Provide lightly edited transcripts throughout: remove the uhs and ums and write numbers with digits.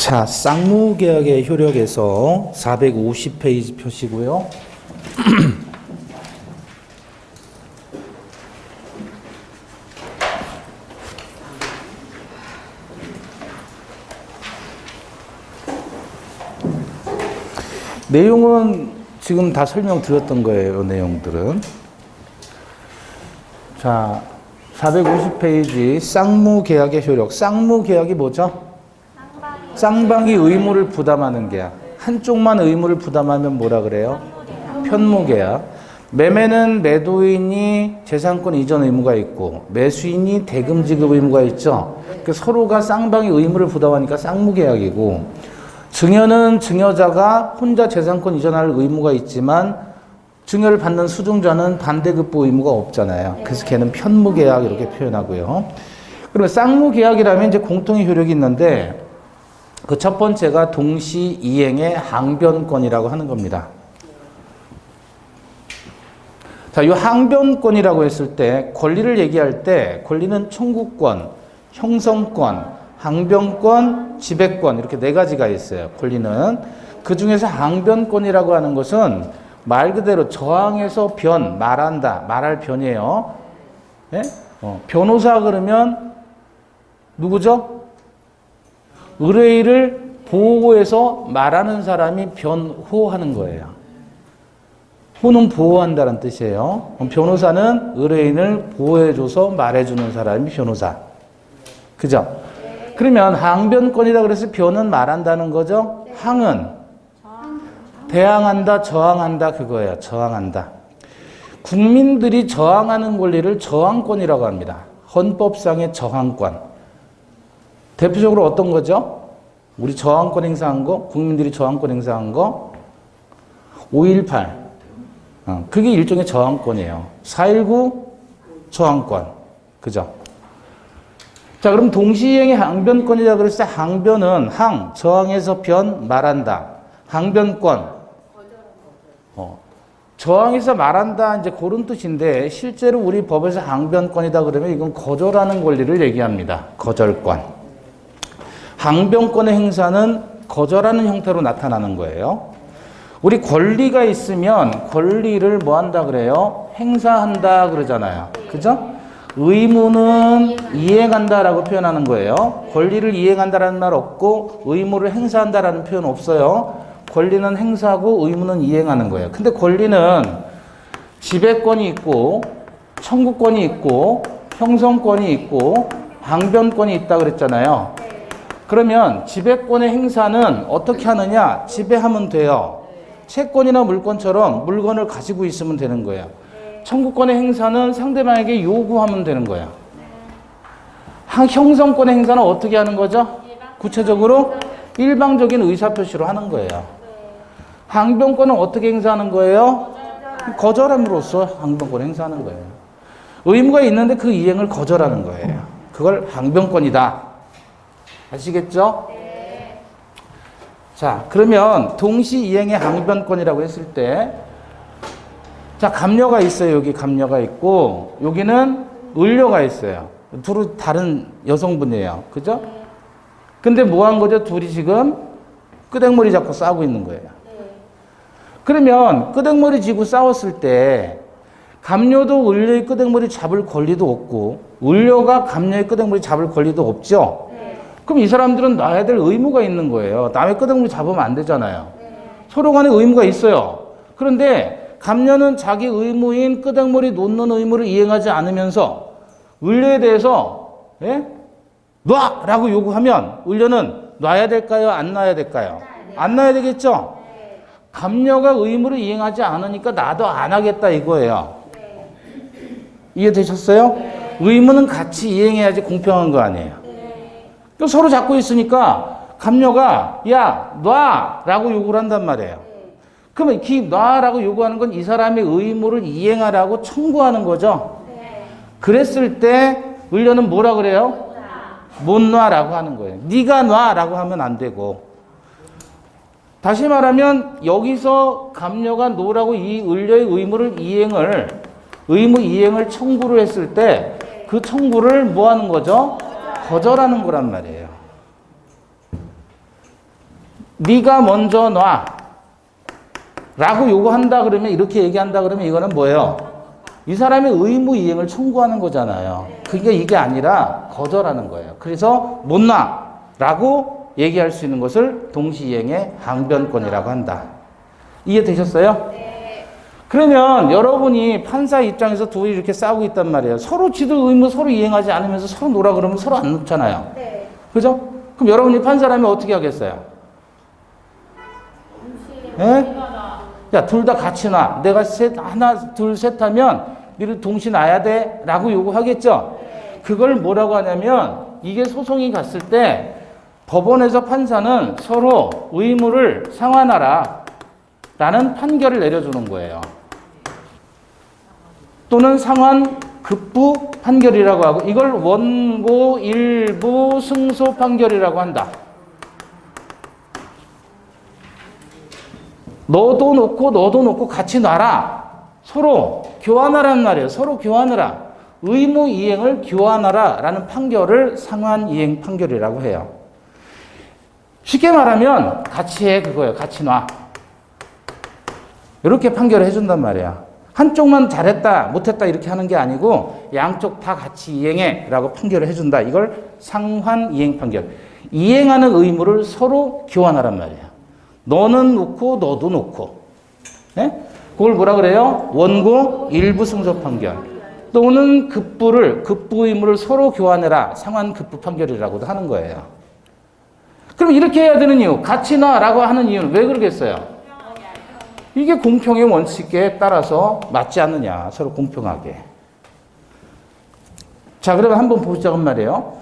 자, 쌍무계약의 효력에서 450페이지 표시고요. 내용은 지금 다 설명드렸던 거예요. 내용들은. 자, 450페이지 쌍무계약의 효력. 쌍무계약이 뭐죠? 쌍방이 의무를 부담하는 계약. 한쪽만 의무를 부담하면 뭐라 그래요? 편무계약. 매매는 매도인이 재산권 이전 의무가 있고 매수인이 대금 지급 의무가 있죠. 그러니까 서로가 쌍방이 의무를 부담하니까 쌍무계약이고, 증여는 증여자가 혼자 재산권 이전할 의무가 있지만 증여를 받는 수증자는 반대급부 의무가 없잖아요. 그래서 걔는 편무계약 이렇게 표현하고요. 그러면 쌍무계약이라면 이제 공통의 효력이 있는데, 그 첫 번째가 동시 이행의 항변권이라고 하는 겁니다. 자, 이 항변권이라고 했을 때 권리를 얘기할 때 권리는 청구권, 형성권, 항변권, 지배권 이렇게 네 가지가 있어요. 권리는. 그 중에서 항변권이라고 하는 것은 말 그대로 저항해서 말한다, 말할 변이에요. 예? 변호사 그러면 누구죠? 의뢰인을 보호해서 말하는 사람이 변호하는 거예요. 호는 보호한다는 뜻이에요. 변호사는 의뢰인을 보호해줘서 말해주는 사람이 변호사. 그죠? 그러면 항변권이라 그래서 변은 말한다는 거죠. 항은 대항한다, 저항한다 그거예요. 저항한다. 국민들이 저항하는 권리를 저항권이라고 합니다. 헌법상의 저항권. 대표적으로 어떤 거죠? 우리 저항권 행사한 거, 국민들이 저항권 행사한 거, 5.18. 그게 일종의 저항권이에요. 4.19 저항권. 그죠? 자, 그럼 동시이행의 항변권이라 그랬을 때 항변은 저항해서 말한다. 항변권. 저항해서 말한다, 이제 그런 뜻인데, 실제로 우리 법에서 항변권이다 그러면 이건 거절하는 권리를 얘기합니다. 거절권. 항변권의 행사는 거절하는 형태로 나타나는 거예요. 우리 권리가 있으면 권리를 뭐 한다 그래요? 행사한다 그러잖아요. 그죠? 의무는 이행한다라고 표현하는 거예요. 권리를 이행한다라는 말 없고 의무를 행사한다라는 표현 없어요. 권리는 행사하고 의무는 이행하는 거예요. 근데 권리는 지배권이 있고 청구권이 있고 형성권이 있고 항변권이 있다 그랬잖아요. 그러면 지배권의 행사는 어떻게 하느냐? 지배하면 돼요. 채권이나 물권처럼 물건을 가지고 있으면 되는 거예요. 청구권의 행사는 상대방에게 요구하면 되는 거예요. 형성권의 행사는 어떻게 하는 거죠? 구체적으로 일방적인 의사표시로 하는 거예요. 항변권은 어떻게 행사하는 거예요? 거절함으로써 항변권 행사하는 거예요. 의무가 있는데 그 이행을 거절하는 거예요. 그걸 항변권이다. 아시겠죠? 네. 자, 그러면 동시 이행의 항변권이라고 했을 때, 자, 감녀가 있어요. 여기 감녀가 있고, 여기는 을녀가 있어요. 둘은 다른 여성분이에요. 그죠? 근데 뭐 한 거죠? 둘이 지금 끄댕머리 잡고 싸우고 있는 거예요. 그러면 끄댕머리 쥐고 싸웠을 때, 감녀도 을녀의 끄댕머리 잡을 권리도 없고, 을녀가 감녀의 끄댕머리 잡을 권리도 없죠? 그럼 이 사람들은 놔야 될 의무가 있는 거예요. 남의 끄댕머리 잡으면 안 되잖아요. 서로 간에 의무가 있어요. 그런데 감녀는 자기 의무인 끄댕머리 놓는 의무를 이행하지 않으면서 을녀에 대해서 놔라고 요구하면 을녀는 놔야 될까요? 안 놔야 될까요? 안 놔야 되겠죠? 감녀가 의무를 이행하지 않으니까 나도 안 하겠다 이거예요. 이해되셨어요? 의무는 같이 이행해야지 공평한 거 아니에요. 서로 잡고 있으니까 감녀가 야 놔라고 요구를 한단 말이에요. 그러면 이 놔라고 요구하는 건 이 사람의 의무를 이행하라고 청구하는 거죠. 그랬을 때 을녀는 뭐라 그래요? 못 놔라고 하는 거예요. 네가 놔라고 하면 안 되고, 다시 말하면 여기서 감녀가 놓으라고 이 을녀의 의무 이행을 청구를 했을 때 그 청구를 뭐 하는 거죠? 거절하는 거란 말이에요. 네가 먼저 놔 라고 요구한다 그러면, 이렇게 얘기한다 그러면 이거는 뭐예요? 이 사람의 의무 이행을 청구하는 거잖아요. 그게 이게 아니라 거절하는 거예요. 그래서 못 놔 라고 얘기할 수 있는 것을 동시이행의 항변권이라고 한다. 이해되셨어요? 네. 그러면 여러분이 판사 입장에서 둘이 이렇게 싸우고 있단 말이에요. 서로 지들 의무 서로 이행하지 않으면서 서로 놀아 그러면 서로 안 놓잖아요. 네. 그죠? 그럼 여러분이 판사라면 어떻게 하겠어요? 예? 야, 둘 다 같이 놔. 내가 하나, 둘, 셋 하면 니를 동시에 놔야 돼. 라고 요구하겠죠? 네. 그걸 뭐라고 하냐면, 이게 소송이 갔을 때 법원에서 판사는 서로 의무를 상환하라 라는 판결을 내려주는 거예요. 또는 상환 급부 판결이라고 하고, 이걸 원고 일부 승소 판결이라고 한다. 너도 놓고 같이 놔라. 서로 교환하라는 말이에요. 서로 교환하라. 의무 이행을 교환하라 라는 판결을 상환 이행 판결이라고 해요. 쉽게 말하면 같이 해 그거예요. 같이 놔. 이렇게 판결을 해준단 말이야. 한쪽만 잘했다 못했다 이렇게 하는 게 아니고 양쪽 다 같이 이행해 라고 판결을 해준다. 이걸 상환 이행 판결. 이행하는 의무를 서로 교환하란 말이야. 너는 놓고 너도 놓고. 네? 그걸 뭐라 그래요? 원고 일부 승소 판결. 또는 급부 의무를 서로 교환해라. 상환 급부 판결이라고도 하는 거예요. 그럼 이렇게 해야 되는 이유, 같이 놔라고 하는 이유는 왜 그러겠어요? 이게 공평의 원칙에 따라서 맞지 않느냐. 서로 공평하게. 자, 그러면 한번 보자고 말이에요.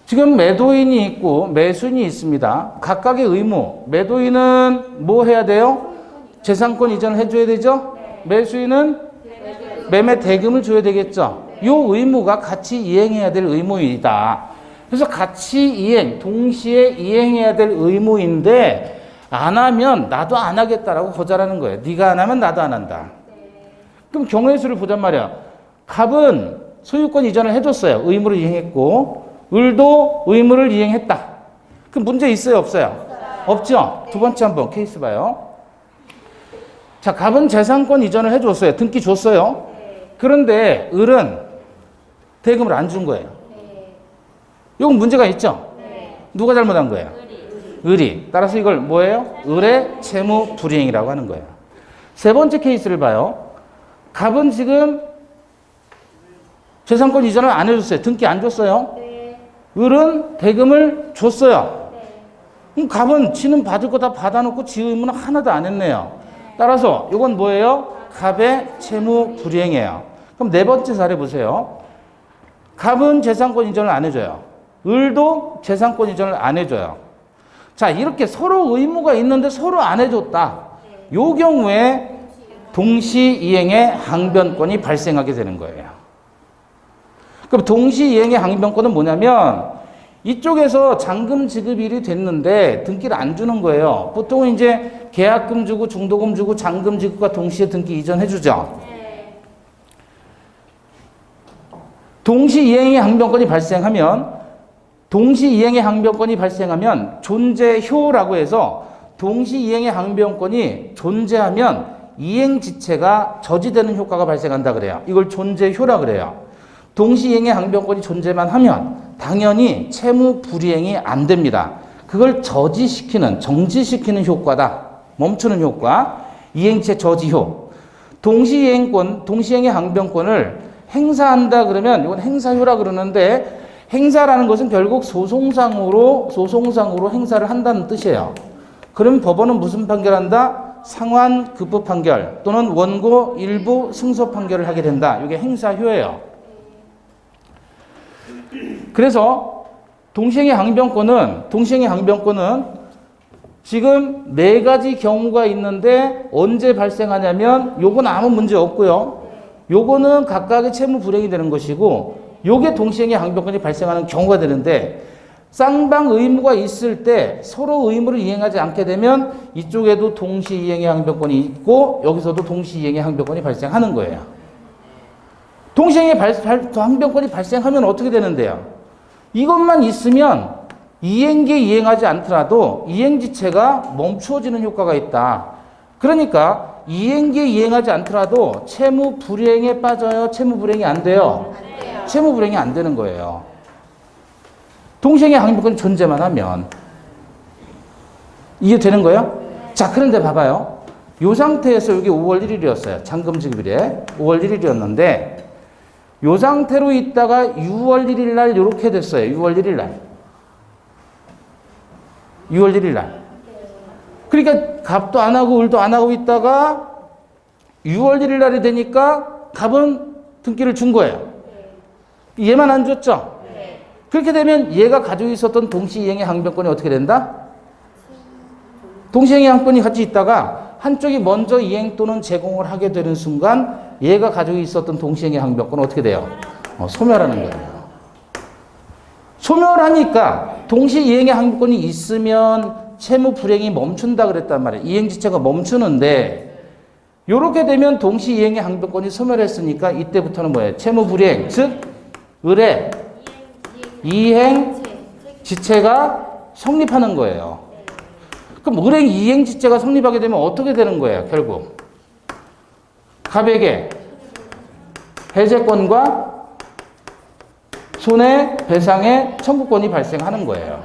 지금 매도인이 있고 매수인이 있습니다. 각각의 의무. 매도인은 뭐 해야 돼요? 재산권 이전을 해줘야 되죠? 매수인은 매매 대금을 줘야 되겠죠? 이 의무가 같이 이행해야 될 의무이다. 그래서 같이 이행, 동시에 이행해야 될 의무인데 안 하면 나도 안 하겠다라고 거절하는 거예요. 네가 안 하면 나도 안 한다. 그럼 경우의 수를 보잔 말이야. 갑은 소유권 이전을 해줬어요. 의무를 이행했고 을도 의무를 이행했다. 그럼 문제 있어요? 없어요? 없죠? 두 번째 한번 케이스 봐요. 자, 갑은 재산권 이전을 해줬어요. 등기 줬어요. 그런데 을은 대금을 안 준 거예요. 이건 문제가 있죠? 누가 잘못한 거예요? 을이. 따라서 이걸 뭐예요? 을의 채무 불이행이라고 하는 거예요. 세 번째 케이스를 봐요. 갑은 지금 재산권 이전을 안 해줬어요. 등기 안 줬어요. 을은 대금을 줬어요. 그럼 갑은 지는 받을 거 다 받아놓고 지 의무는 하나도 안 했네요. 따라서 이건 뭐예요? 갑의 채무 불이행이에요. 그럼 네 번째 사례 보세요. 갑은 재산권 이전을 안 해줘요. 을도 재산권 이전을 안 해줘요. 자, 이렇게 서로 의무가 있는데 서로 안 해줬다. 요 경우에 동시이행의 항변권이 발생하게 되는 거예요. 그럼 동시이행의 항변권은 뭐냐면 이쪽에서 잔금 지급일이 됐는데 등기를 안 주는 거예요. 보통은 이제 계약금 주고 중도금 주고 잔금 지급과 동시에 등기 이전해 주죠. 동시이행의 항변권이 발생하면 존재효라고 해서 동시이행의 항변권이 존재하면 이행지체가 저지되는 효과가 발생한다 그래요. 이걸 존재효라 그래요. 동시이행의 항변권이 존재만 하면 당연히 채무 불이행이 안 됩니다. 그걸 정지시키는 효과다. 멈추는 효과. 이행체 저지효. 동시이행의 항변권을 행사한다 그러면 이건 행사효라 그러는데 행사라는 것은 결국 소송상으로 행사를 한다는 뜻이에요. 그럼 법원은 무슨 판결한다? 상환 급부 판결 또는 원고 일부 승소 판결을 하게 된다. 이게 행사효예요. 그래서 동시행의 항변권은 지금 네 가지 경우가 있는데 언제 발생하냐면 요건 아무 문제 없고요. 요거는 각각의 채무 불이행이 되는 것이고 요게 동시행의 항변권이 발생하는 경우가 되는데 쌍방 의무가 있을 때 서로 의무를 이행하지 않게 되면 이쪽에도 동시이행의 항변권이 있고 여기서도 동시이행의 항변권이 발생하는 거예요. 동시행의 항변권이 발생하면 어떻게 되는데요? 이것만 있으면 이행기에 이행하지 않더라도 이행지체가 멈추어지는 효과가 있다. 그러니까 이행기에 이행하지 않더라도 채무 불이행에 빠져요? 채무 불이행이 안 돼요? 채무 불이행이 안 되는 거예요. 동시행의 항변권이 존재만 하면. 이해되는 거예요? 자, 그런데 봐봐요. 이 상태에서 여기 5월 1일이었어요. 잔금 지급일에 5월 1일이었는데 이 상태로 있다가 6월 1일 날 이렇게 됐어요. 6월 1일 날. 6월 1일 날. 그러니까 갑도 안 하고 을도 안 하고 있다가 6월 1일 날이 되니까 갑은 등기를 준 거예요. 얘만 안 줬죠? 그렇게 되면 얘가 가지고 있었던 동시이행의 항변권이 어떻게 된다? 동시이행의 항변이 같이 있다가 한쪽이 먼저 이행 또는 제공을 하게 되는 순간 얘가 가지고 있었던 동시이행의 항변권은 어떻게 돼요? 소멸하는 거예요. 소멸하니까 동시이행의 항변권이 있으면 채무 불이행이 멈춘다 그랬단 말이에요. 이행지체가 멈추는데 이렇게 되면 동시이행의 항변권이 소멸했으니까 이때부터는 뭐예요? 채무 불이행, 즉 을의 이행 지체가 성립하는 거예요. 그럼 을의 이행 지체가 성립하게 되면 어떻게 되는 거예요? 결국 갑에게 해제권과 손해배상의 청구권이 발생하는 거예요.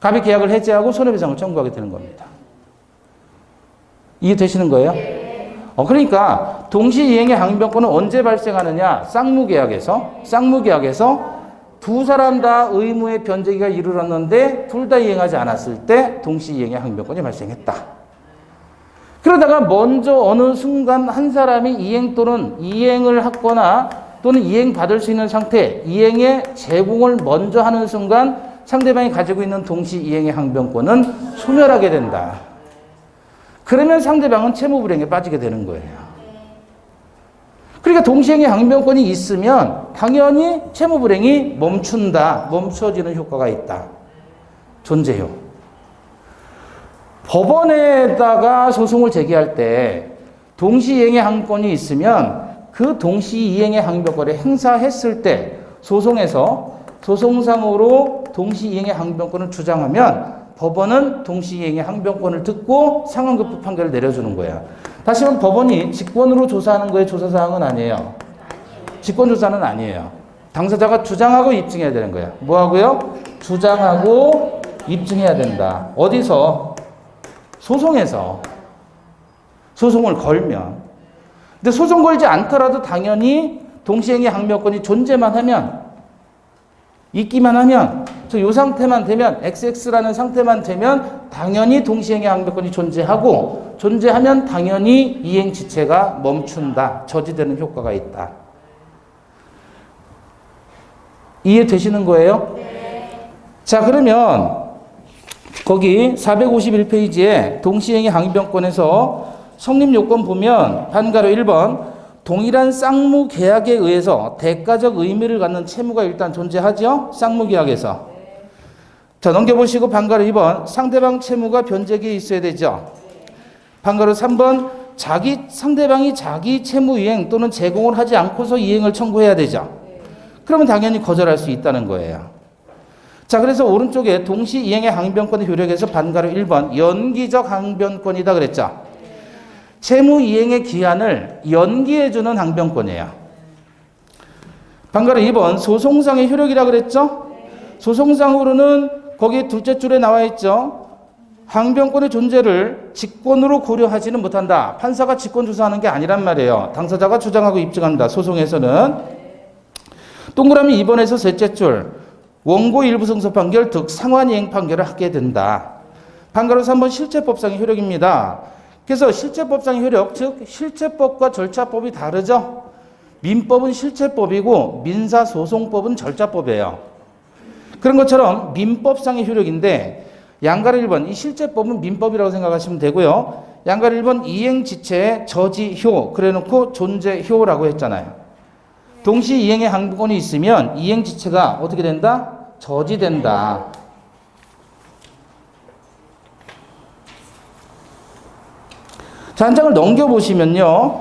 갑이 계약을 해제하고 손해배상을 청구하게 되는 겁니다. 이해되시는 거예요? 그러니까 동시이행의 항변권은 언제 발생하느냐? 쌍무계약에서 두 사람 다 의무의 변제기가 이르렀는데 둘 다 이행하지 않았을 때 동시이행의 항변권이 발생했다. 그러다가 먼저 어느 순간 한 사람이 이행 또는 이행을 하거나 또는 이행받을 수 있는 상태, 이행의 제공을 먼저 하는 순간 상대방이 가지고 있는 동시이행의 항변권은 소멸하게 된다. 그러면 상대방은 채무불이행에 빠지게 되는 거예요. 그러니까 동시행의 항변권이 있으면 당연히 채무불이행이 멈춰지는 효과가 있다. 존재요. 법원에다가 소송을 제기할 때 동시이행의 항변권이 있으면 그 동시이행의 항변권을 행사했을 때 소송에서 소송상으로 동시이행의 항변권을 주장하면 법원은 동시이행의 항변권을 듣고 상환급부 판결을 내려주는 거야. 다시 말하면 법원이 직권으로 조사하는 거에 조사사항은 아니에요. 직권조사는 아니에요. 당사자가 주장하고 입증해야 되는 거야. 뭐 하고요? 주장하고 입증해야 된다. 어디서? 소송에서. 소송을 걸면. 근데 소송 걸지 않더라도 당연히 동시이행의 항변권이 존재만 하면, 있기만 하면, 이 상태만 되면, XX라는 상태만 되면 당연히 동시이행의 항변권이 존재하면 당연히 이행 지체가 멈춘다. 저지되는 효과가 있다. 이해되시는 거예요? 네. 자, 그러면 거기 451페이지에 동시이행의 항변권에서 성립요건 보면 반가로 1번 동일한 쌍무 계약에 의해서 대가적 의미를 갖는 채무가 일단 존재하죠? 쌍무 계약에서. 자, 넘겨보시고 반가로 2번 상대방 채무가 변제기에 있어야 되죠? 반가로 3번 상대방이 자기 채무 이행 또는 제공을 하지 않고서 이행을 청구해야 되죠? 그러면 당연히 거절할 수 있다는 거예요. 자, 그래서 오른쪽에 동시이행의 항변권의 효력에서 반가로 1번 연기적 항변권이다 그랬죠? 채무 이행의 기한을 연기해주는 항변권이에요. 반가로 2번 소송상의 효력이라 그랬죠? 소송상으로는 거기 둘째 줄에 나와 있죠. 항변권의 존재를 직권으로 고려하지는 못한다. 판사가 직권 조사하는 게 아니란 말이에요. 당사자가 주장하고 입증한다. 소송에서는. 동그라미 2번에서 셋째 줄 원고 일부 승소 판결 득 상환이행 판결을 하게 된다. 반가로 3번 실체법상의 효력입니다. 그래서 실체법상의 효력, 즉 실체법과 절차법이 다르죠. 민법은 실체법이고 민사소송법은 절차법이에요. 그런 것처럼 민법상의 효력인데 양가로 1번 이 실체법은 민법이라고 생각하시면 되고요. 양가로 1번 이행지체의 저지효 그래놓고 존재효라고 했잖아요. 동시 이행의 항변권이 있으면 이행지체가 어떻게 된다? 저지된다. 자, 한 장을 넘겨보시면요.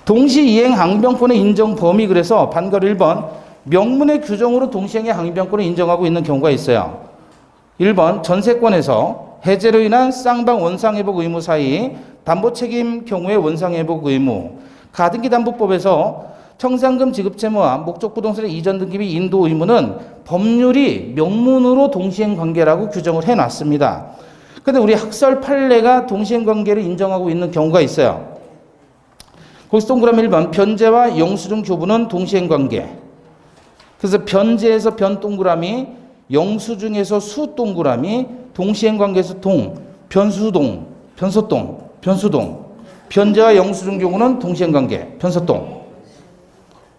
동시 이행 항변권의 인정 범위 그래서 반가로 1번 명문의 규정으로 동시행의 항변권을 인정하고 있는 경우가 있어요. 1번 전세권에서 해제로 인한 쌍방 원상회복 의무 사이 담보 책임 경우의 원상회복 의무, 가등기 담보법에서 청산금 지급 채무와 목적 부동산의 이전 등기 및 인도 의무는 법률이 명문으로 동시행 관계라고 규정을 해놨습니다. 근데 우리 학설 판례가 동시행 관계를 인정하고 있는 경우가 있어요. 거기서 동그라미 1번 변제와 영수증 교부는 동시행 관계. 그래서 변제에서 변 동그라미, 영수증에서 수 동그라미, 동시행 관계에서 변수동, 변수동. 변제와 영수증 교부는 동시행 관계, 변서동.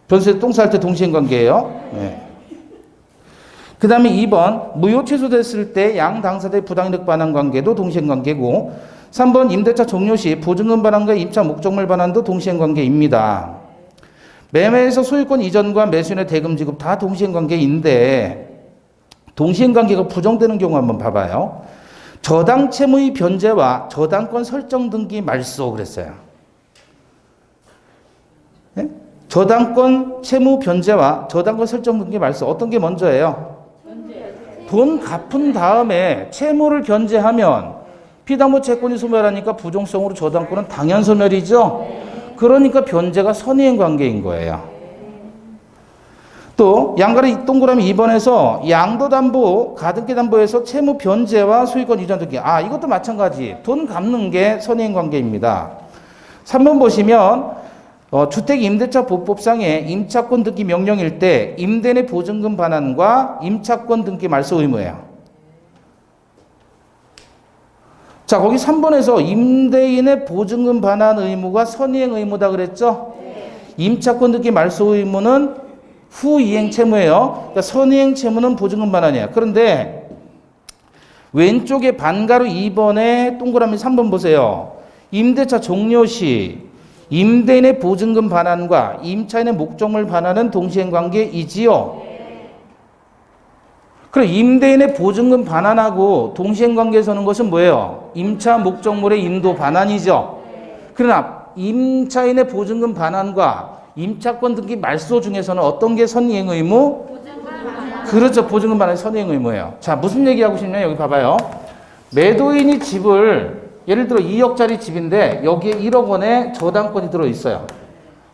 변수에 똥 쌀 때 동시행 관계예요. 네. 그 다음에 2번 무효 취소됐을 때 양 당사자의 부당이득 반환 관계도 동시행 관계고, 3번 임대차 종료 시 보증금 반환과 임차 목적물 반환도 동시행 관계입니다. 매매에서 소유권 이전과 매수인의 대금 지급 다 동시행 관계인데, 동시행 관계가 부정되는 경우 한번 봐봐요. 저당 채무의 변제와 저당권 설정 등기 말소 그랬어요. 네? 저당권 채무 변제와 저당권 설정 등기 말소 어떤 게 먼저예요? 돈 갚은 다음에 채무를 변제하면 피담보 채권이 소멸하니까 부종성으로 저당권은 당연 소멸이죠. 그러니까 변제가 선의행 관계인 거예요. 또 양가리 동그라미 2번에서 양도담보, 가등기 담보에서 채무 변제와 소유권 이전 등기, 이것도 마찬가지 돈 갚는 게 선의행 관계입니다. 3번 보시면 주택임대차 보법상의 임차권 등기 명령일 때 임대인의 보증금 반환과 임차권 등기 말소 의무예요. 자, 거기 3번에서 임대인의 보증금 반환 의무가 선이행 의무다 그랬죠? 임차권 등기 말소 의무는 후이행 채무예요. 그러니까 선이행 채무는 보증금 반환이에요. 그런데 왼쪽에 반가로 2번에 동그라미 3번 보세요. 임대차 종료 시 임대인의 보증금 반환과 임차인의 목적물 반환은 동시행 관계이지요. 그럼 임대인의 보증금 반환하고 동시행 관계에 서는 것은 뭐예요? 임차 목적물의 인도 반환이죠. 그러나 임차인의 보증금 반환과 임차권 등기 말소 중에서는 어떤 게 선이행 의무? 그렇죠. 보증금 반환이 선이행 의무예요. 자, 무슨 얘기하고 싶냐? 여기 봐봐요. 매도인이 집을 예를 들어 2억짜리 집인데 여기에 1억 원의 저당권이 들어있어요.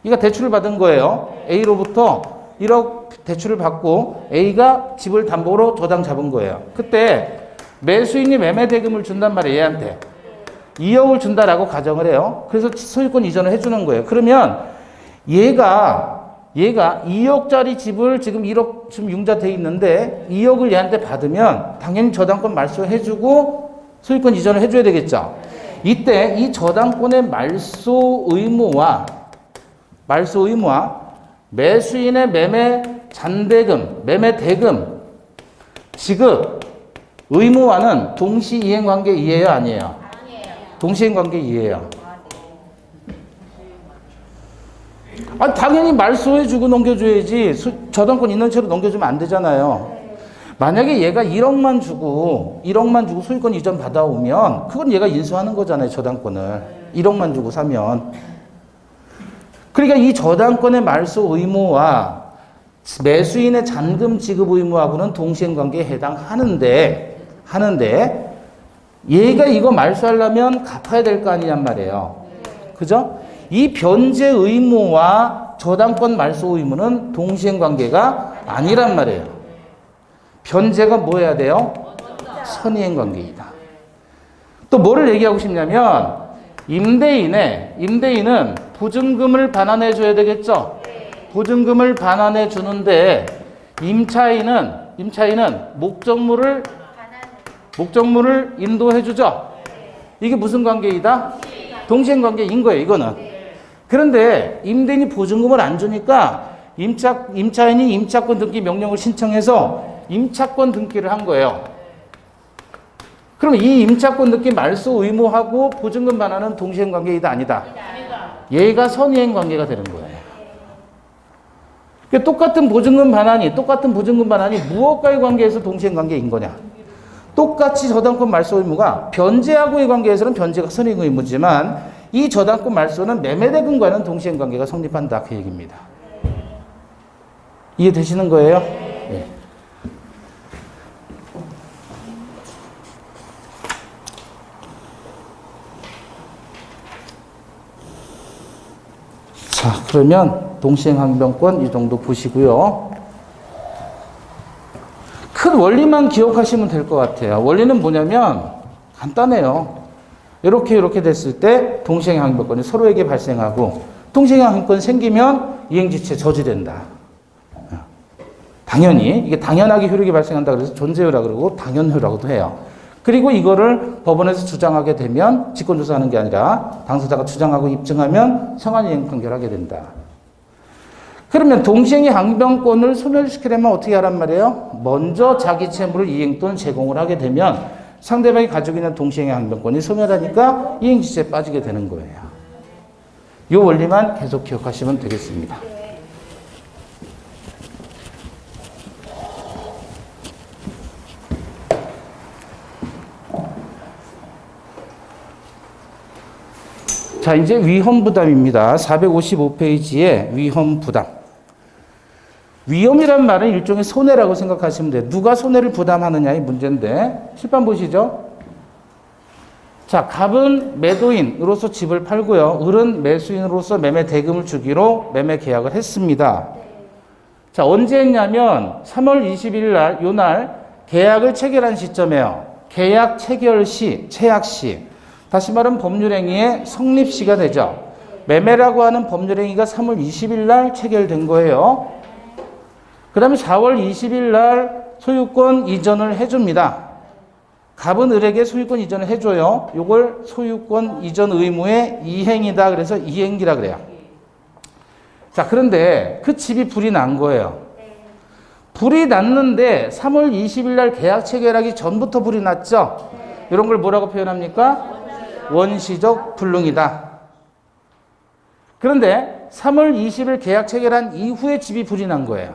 이거 대출을 받은 거예요. A로부터 1억 대출을 받고 A가 집을 담보로 저당 잡은 거예요. 그때 매수인이 매매 대금을 준단 말이에요. 얘한테 2억을 준다라고 가정을 해요. 그래서 소유권 이전을 해주는 거예요. 그러면 얘가 2억짜리 집을 지금 1억 지금 융자 돼 있는데 2억을 얘한테 받으면 당연히 저당권 말소해주고 소유권 이전을 해줘야 되겠죠. 이때 이 저당권의 말소 의무와 매수인의 매매 잔대금, 매매 대금 지급 의무와는 동시 이행 관계 이해요, 아니에요? 동시행 관계 이해요. 당연히 말소해주고 넘겨줘야지. 저당권 있는 채로 넘겨주면 안 되잖아요. 만약에 얘가 1억만 주고 소유권 이전 받아오면 그건 얘가 인수하는 거잖아요. 저당권을 1억만 주고 사면. 그러니까 이 저당권의 말소 의무와 매수인의 잔금 지급 의무하고는 동시행 관계에 해당하는데 얘가 이거 말소하려면 갚아야 될 거 아니냔 말이에요. 그죠? 이 변제 의무와 저당권 말소 의무는 동시행 관계가 아니란 말이에요. 변제가 뭐 해야 돼요? 선이행 관계이다. 또 뭐를 얘기하고 싶냐면 임대인은 보증금을 반환해 줘야 되겠죠? 보증금을 반환해 주는데 임차인은 목적물을 인도해 주죠? 이게 무슨 관계이다? 동시행 관계인 거예요, 이거는. 그런데 임대인이 보증금을 안 주니까 임차인이 임차권 등기 명령을 신청해서 임차권 등기를 한 거예요. 그럼 이 임차권 등기 말소 의무하고 보증금 반환은 동시행 관계이다, 아니다? 얘가 선이행 관계가 되는 거예요. 그러니까 똑같은 보증금 반환이 무엇과의 관계에서 동시행 관계인 거냐? 똑같이 저당권 말소 의무가 변제하고의 관계에서는 변제가 선이행 의무지만 이 저당권 말소는 매매대금과는 동시행 관계가 성립한다, 그 얘기입니다. 이해되시는 거예요? 네. 자, 그러면 동시행항변권 이 정도 보시고요. 큰 원리만 기억하시면 될 것 같아요. 원리는 뭐냐면 간단해요. 이렇게 됐을 때 동시행항변권이 서로에게 발생하고 동시행항변권 생기면 이행지체 저지된다. 당연히 이게 당연하게 효력이 발생한다 그래서 존재효라 그러고 당연효라고도 해요. 그리고 이거를 법원에서 주장하게 되면 직권조사하는 게 아니라 당사자가 주장하고 입증하면 성환이행 판결하게 된다. 그러면 동시행의 항변권을 소멸시키려면 어떻게 하란 말이에요? 먼저 자기 채무를 이행 또는 제공을 하게 되면 상대방이 가지고 있는 동시행의 항변권이 소멸하니까 이행지체에 빠지게 되는 거예요. 이 원리만 계속 기억하시면 되겠습니다. 자, 이제 위험부담입니다. 455페이지에 위험부담. 위험이란 말은 일종의 손해라고 생각하시면 돼요. 누가 손해를 부담하느냐의 문제인데, 칠판 보시죠. 자, 갑은 매도인으로서 집을 팔고요. 을은 매수인으로서 매매 대금을 주기로 매매 계약을 했습니다. 자, 언제 했냐면 3월 20일 날, 요 날 계약을 체결한 시점이에요. 계약 체결 시, 체약 시. 다시 말하면 법률행위의 성립시가 되죠. 매매라고 하는 법률행위가 3월 20일 날 체결된 거예요. 그 다음에 4월 20일 날 소유권 이전을 해줍니다. 갑은 을에게 소유권 이전을 해줘요. 이걸 소유권 이전 의무의 이행이다. 그래서 이행기라 그래요. 자, 그런데 그 집이 불이 난 거예요. 불이 났는데 3월 20일 날 계약 체결하기 전부터 불이 났죠. 이런 걸 뭐라고 표현합니까? 원시적 불능이다. 그런데 3월 20일 계약 체결한 이후에 집이 불이 난 거예요.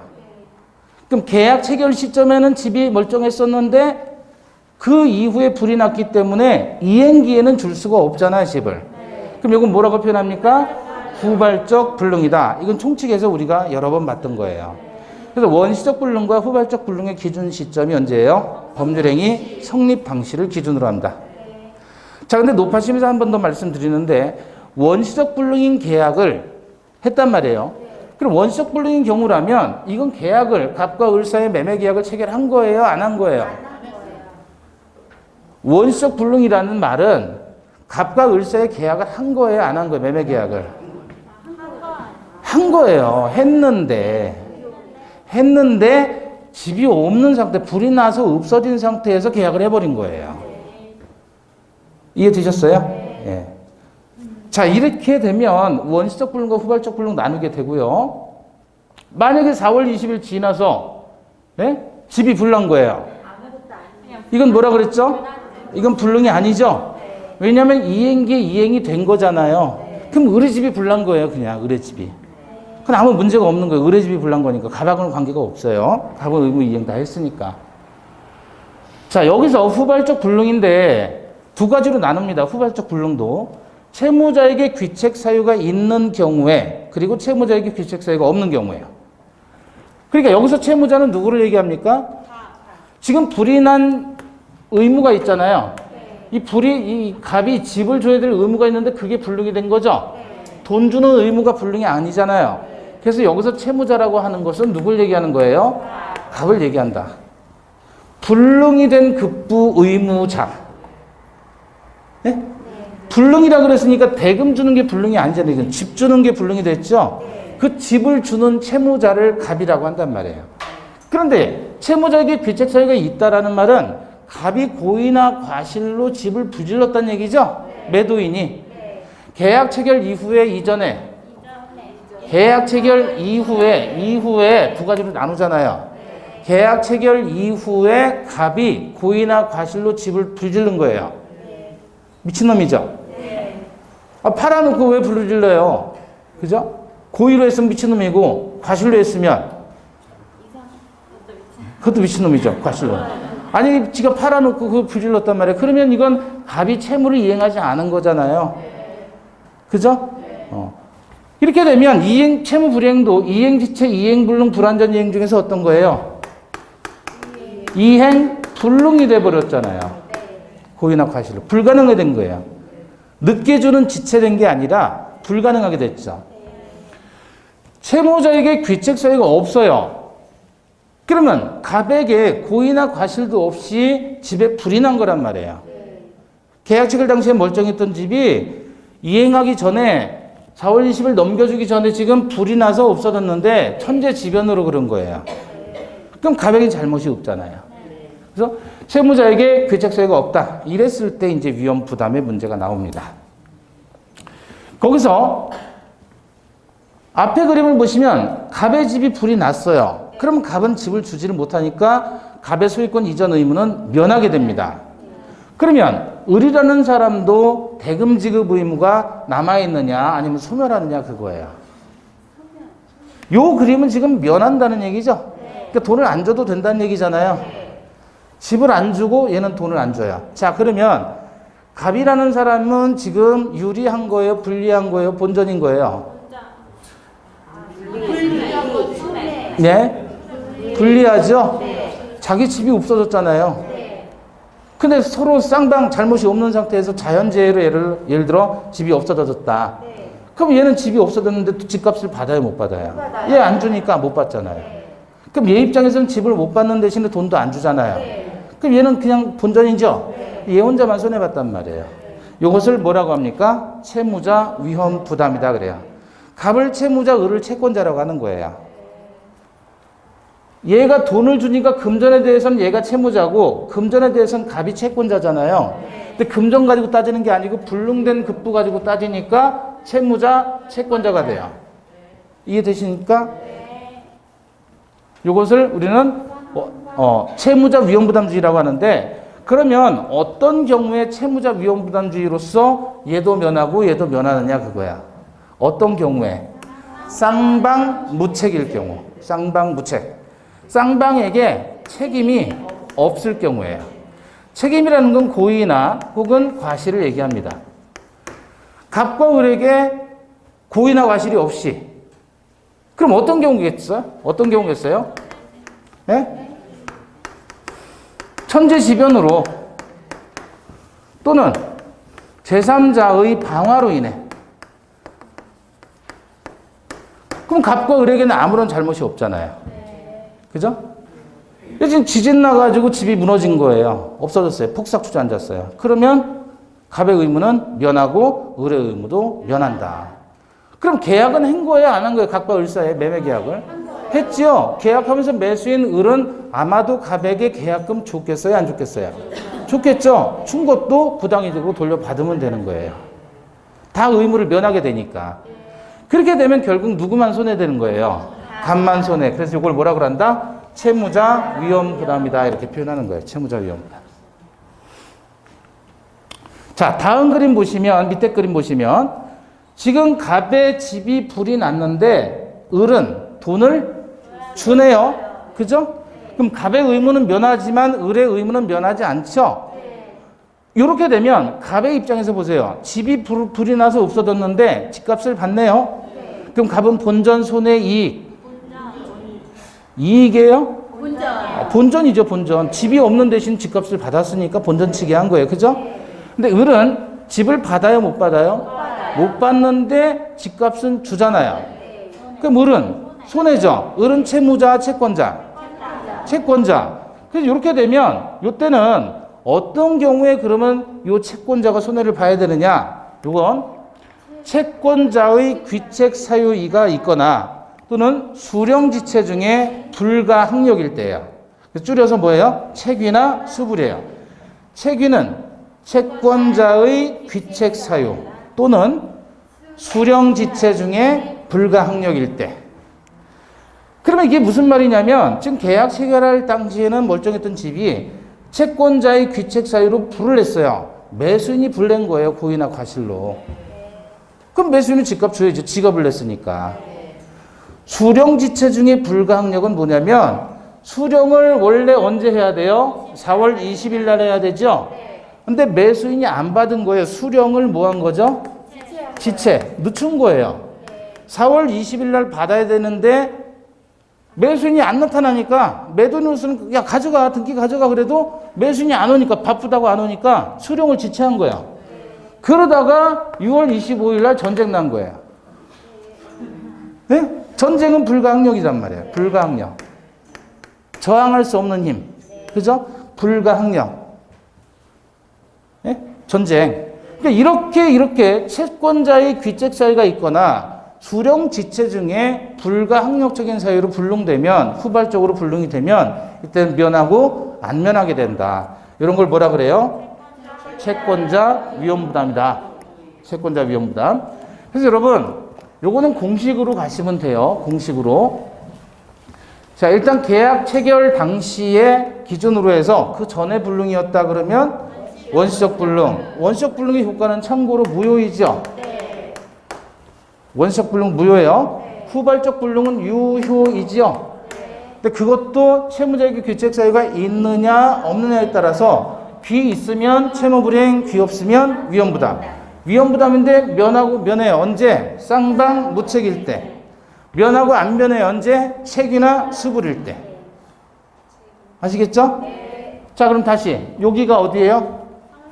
그럼 계약 체결 시점에는 집이 멀쩡했었는데 그 이후에 불이 났기 때문에 이행기에는 줄 수가 없잖아요, 집을. 그럼 이건 뭐라고 표현합니까? 후발적 불능이다. 이건 총칙에서 우리가 여러 번 봤던 거예요. 그래서 원시적 불능과 후발적 불능의 기준 시점이 언제예요? 법률행위 성립 당시를 기준으로 합니다. 자, 근데 노파심에서 한 번 더 말씀드리는데 원시적 불능인 계약을 했단 말이에요. 그럼 원시적 불능인 경우라면 이건 계약을 갑과 을 사이의 매매 계약을 체결한 거예요, 안 한 거예요? 원시적 불능이라는 말은 갑과 을 사이의 계약을 한 거예요, 안 한 거예요? 매매 계약을 한 거예요. 했는데 집이 없는 상태, 불이 나서 없어진 상태에서 계약을 해버린 거예요. 이해되셨어요? 예. 자, 이렇게 되면 원시적 불능과 후발적 불능 나누게 되고요. 만약에 4월 20일 지나서 집이 불난 거예요. 이건 뭐라 그랬죠? 이건 불능이 아니죠? 왜냐하면 이행기에 이행이 된 거잖아요. 그럼 을의 집이 불난 거예요. 그냥 을의 집이. 그건 아무 문제가 없는 거예요. 을의 집이 불난 거니까. 갑하고는 관계가 없어요. 갑은 의무 이행 다 했으니까. 자, 여기서 후발적 불능인데 두 가지로 나눕니다. 후발적 불능도. 채무자에게 귀책 사유가 있는 경우에 그리고 채무자에게 귀책 사유가 없는 경우에요. 그러니까 여기서 채무자는 누구를 얘기합니까? 지금 불이 난 의무가 있잖아요. 이 갑이 집을 줘야 될 의무가 있는데 그게 불능이 된 거죠. 돈 주는 의무가 불능이 아니잖아요. 그래서 여기서 채무자라고 하는 것은 누굴 얘기하는 거예요? 갑을 얘기한다. 불능이 된 급부 의무자. 네? 불능이라 그랬으니까 대금 주는 게 불능이 아니잖아요. 집 주는 게 불능이 됐죠. 그 집을 주는 채무자를 갑이라고 한단 말이에요. 그런데 채무자에게 귀책 사유가 있다라는 말은 갑이 고의나 과실로 집을 부질렀다는 얘기죠. 매도인이 계약 체결 이후에 이전에 계약 체결 이후에 두 가지로 나누잖아요. 계약 체결 이후에 갑이 고의나 과실로 집을 부질른 거예요. 미친놈이죠? 팔아놓고 왜 부질러요? 그죠? 고의로 했으면 미친놈이고 과실로 했으면 그것도 미친놈이죠. 과실로. 아니 지가 팔아놓고 그걸 부질렀단 말이에요. 그러면 이건 갑이 채무를 이행하지 않은 거잖아요. 그죠? 이렇게 되면 채무 불이행도 이행지체, 이행불능, 불완전 이행 중에서 어떤 거예요? 이행불능이 돼버렸잖아요. 고의나 과실로. 불가능하게 된 거예요. 늦게 주는 지체된 게 아니라 불가능하게 됐죠. 채무자에게 귀책 사유가 없어요. 그러면 갑에게 고의나 과실도 없이 집에 불이 난 거란 말이에요. 계약 체결 당시에 멀쩡했던 집이 이행하기 전에 4월 20일 넘겨주기 전에 지금 불이 나서 없어졌는데 천재지변으로 그런 거예요. 그럼 갑에게 잘못이 없잖아요. 그래서 채무자에게 귀책 사유가 없다. 이랬을 때 이제 위험 부담의 문제가 나옵니다. 거기서 앞에 그림을 보시면 갑의 집이 불이 났어요. 그럼 갑은 집을 주지를 못하니까 갑의 소유권 이전 의무는 면하게 됩니다. 그러면 을이라는 사람도 대금 지급 의무가 남아있느냐 아니면 소멸하느냐 그거예요. 요 그림은 지금 면한다는 얘기죠. 그러니까 돈을 안 줘도 된다는 얘기잖아요. 집을 안 주고 얘는 돈을 안 줘요. 자, 그러면 갑이라는 사람은 지금 유리한 거예요? 불리한 거예요? 본전인 거예요? 네? 불리하죠? 자기 집이 없어졌잖아요. 근데 서로 쌍방 잘못이 없는 상태에서 자연재해로 예를 들어 집이 없어졌다. 그럼 얘는 집이 없어졌는데 집값을 받아요, 못 받아요? 얘 안 주니까 못 받잖아요. 그럼 얘 입장에서는 집을 못 받는 대신에 돈도 안 주잖아요. 그럼 얘는 그냥 본전이죠? 얘 혼자만 손해봤단 말이에요. 이것을 뭐라고 합니까? 채무자 위험 부담이다 그래요. 갑을 채무자, 을을 채권자라고 하는 거예요. 얘가 돈을 주니까 금전에 대해서는 얘가 채무자고 금전에 대해서는 갑이 채권자잖아요. 근데 금전 가지고 따지는 게 아니고 불능된 급부 가지고 따지니까 채무자, 채권자가 돼요. 이해되시니까? 이것을 우리는 채무자 위험부담주의라고 하는데 그러면 어떤 경우에 채무자 위험부담주의로서 얘도 면하고 얘도 면하느냐 그거야. 어떤 경우에? 쌍방 무책일 경우. 쌍방 무책. 쌍방에게 책임이 없을 경우에요. 책임이라는 건 고의나 혹은 과실을 얘기합니다. 갑과 을에게 고의나 과실이 없이. 그럼 어떤 경우겠어요? 어떤 경우겠어요? 네? 천재지변으로 또는 제3자의 방화로 인해. 그럼 갑과 을에게는 아무런 잘못이 없잖아요. 그죠? 지금 지진 나가지고 집이 무너진 거예요. 없어졌어요. 폭삭 주저앉았어요. 그러면 갑의 의무는 면하고 을의 의무도 면한다. 그럼 계약은 한 거예요? 안 한 거예요? 갑과 을 사이에 매매 계약을? 했죠. 계약하면서 매수인 을은 아마도 갑에게 계약금 줬겠어요? 안 줬겠어요? 줬겠죠. 준 것도 부당이득으로 돌려받으면 되는 거예요. 다 의무를 면하게 되니까. 그렇게 되면 결국 누구만 손해되는 거예요? 갑만 손해. 그래서 이걸 뭐라 그런다? 채무자 위험 부담이다. 이렇게 표현하는 거예요. 채무자 위험 부담. 자, 다음 그림 보시면, 밑에 그림 보시면, 지금 갑의 집이 불이 났는데, 을은 돈을 주네요. 그죠? 그럼 갑의 의무는 면하지만, 을의 의무는 면하지 않죠? 이렇게 되면, 갑의 입장에서 보세요. 집이 불이 나서 없어졌는데, 집값을 받네요. 그럼 갑은 본전, 손해, 이익. 이익이에요? 본전이죠, 본전. 집이 없는 대신 집값을 받았으니까 본전치기 한 거예요. 그죠? 근데 을은 집을 받아요, 못 받아요? 못 받는데 집값은 주잖아요. 그럼 을은 손해죠. 을은 채무자, 채권자. 채권자. 그래서 이렇게 되면 이때는 어떤 경우에 그러면 이 채권자가 손해를 봐야 되느냐? 이건 채권자의 귀책 사유이가 있거나 또는 수령지체 중에 불가항력일 때예요. 줄여서 뭐예요? 책위나 수불이에요. 책위는 채권자의 귀책 사유 또는 수령지체 중에 불가항력일 때. 그러면 이게 무슨 말이냐면 지금 계약 체결할 당시에는 멀쩡했던 집이 채권자의 귀책 사유로 불을 냈어요. 매수인이 불 낸 거예요. 고의나 과실로. 그럼 매수인은 집값 줘야죠. 지갑을 냈으니까. 수령지체 중에 불가항력은 뭐냐면 수령을 원래 언제 해야 돼요? 4월 20일 날 해야 되죠? 근데 매수인이 안 받은 거예요. 수령을 뭐 한 거죠? 지체. 늦춘 거예요. 4월 20일 날 받아야 되는데 매수인이 안 나타나니까 매도인으로서는 야 가져가 등기 가져가 그래도 매수인이 안 오니까 바쁘다고 안 오니까 수령을 지체한 거야. 그러다가 6월 25일 날 전쟁 난 거예요. 네? 전쟁은 불가항력이란 말이에요. 불가항력. 저항할 수 없는 힘. 그죠? 불가항력. 네? 전쟁. 그러니까 이렇게 채권자의 귀책 사유가 있거나 수령 지체 중에 불가항력적인 사유로 불능되면 후발적으로 불능이 되면 이때는 면하고 안 면하게 된다. 이런 걸 뭐라 그래요? 채권자 위험부담이다. 채권자 위험부담. 그래서 여러분 요거는 공식으로 가시면 돼요. 공식으로. 자, 일단 계약 체결 당시의 기준으로 해서 그 전에 불능이었다 그러면 원시적 불능. 원시적 불능의 효과는 참고로 무효이죠. 원시적 불능 무효예요. 후발적 불능은 유효이지요. 근데 그것도 채무자에게 귀책 사유가 있느냐 없느냐에 따라서 귀 있으면 채무불이행, 귀 없으면 위험부담. 위험부담인데 면하고 면해요. 언제? 쌍방 무책일 때. 면하고 안 면해요. 언제? 책이나 수불일 때. 아시겠죠? 자, 그럼 다시 여기가 어디예요?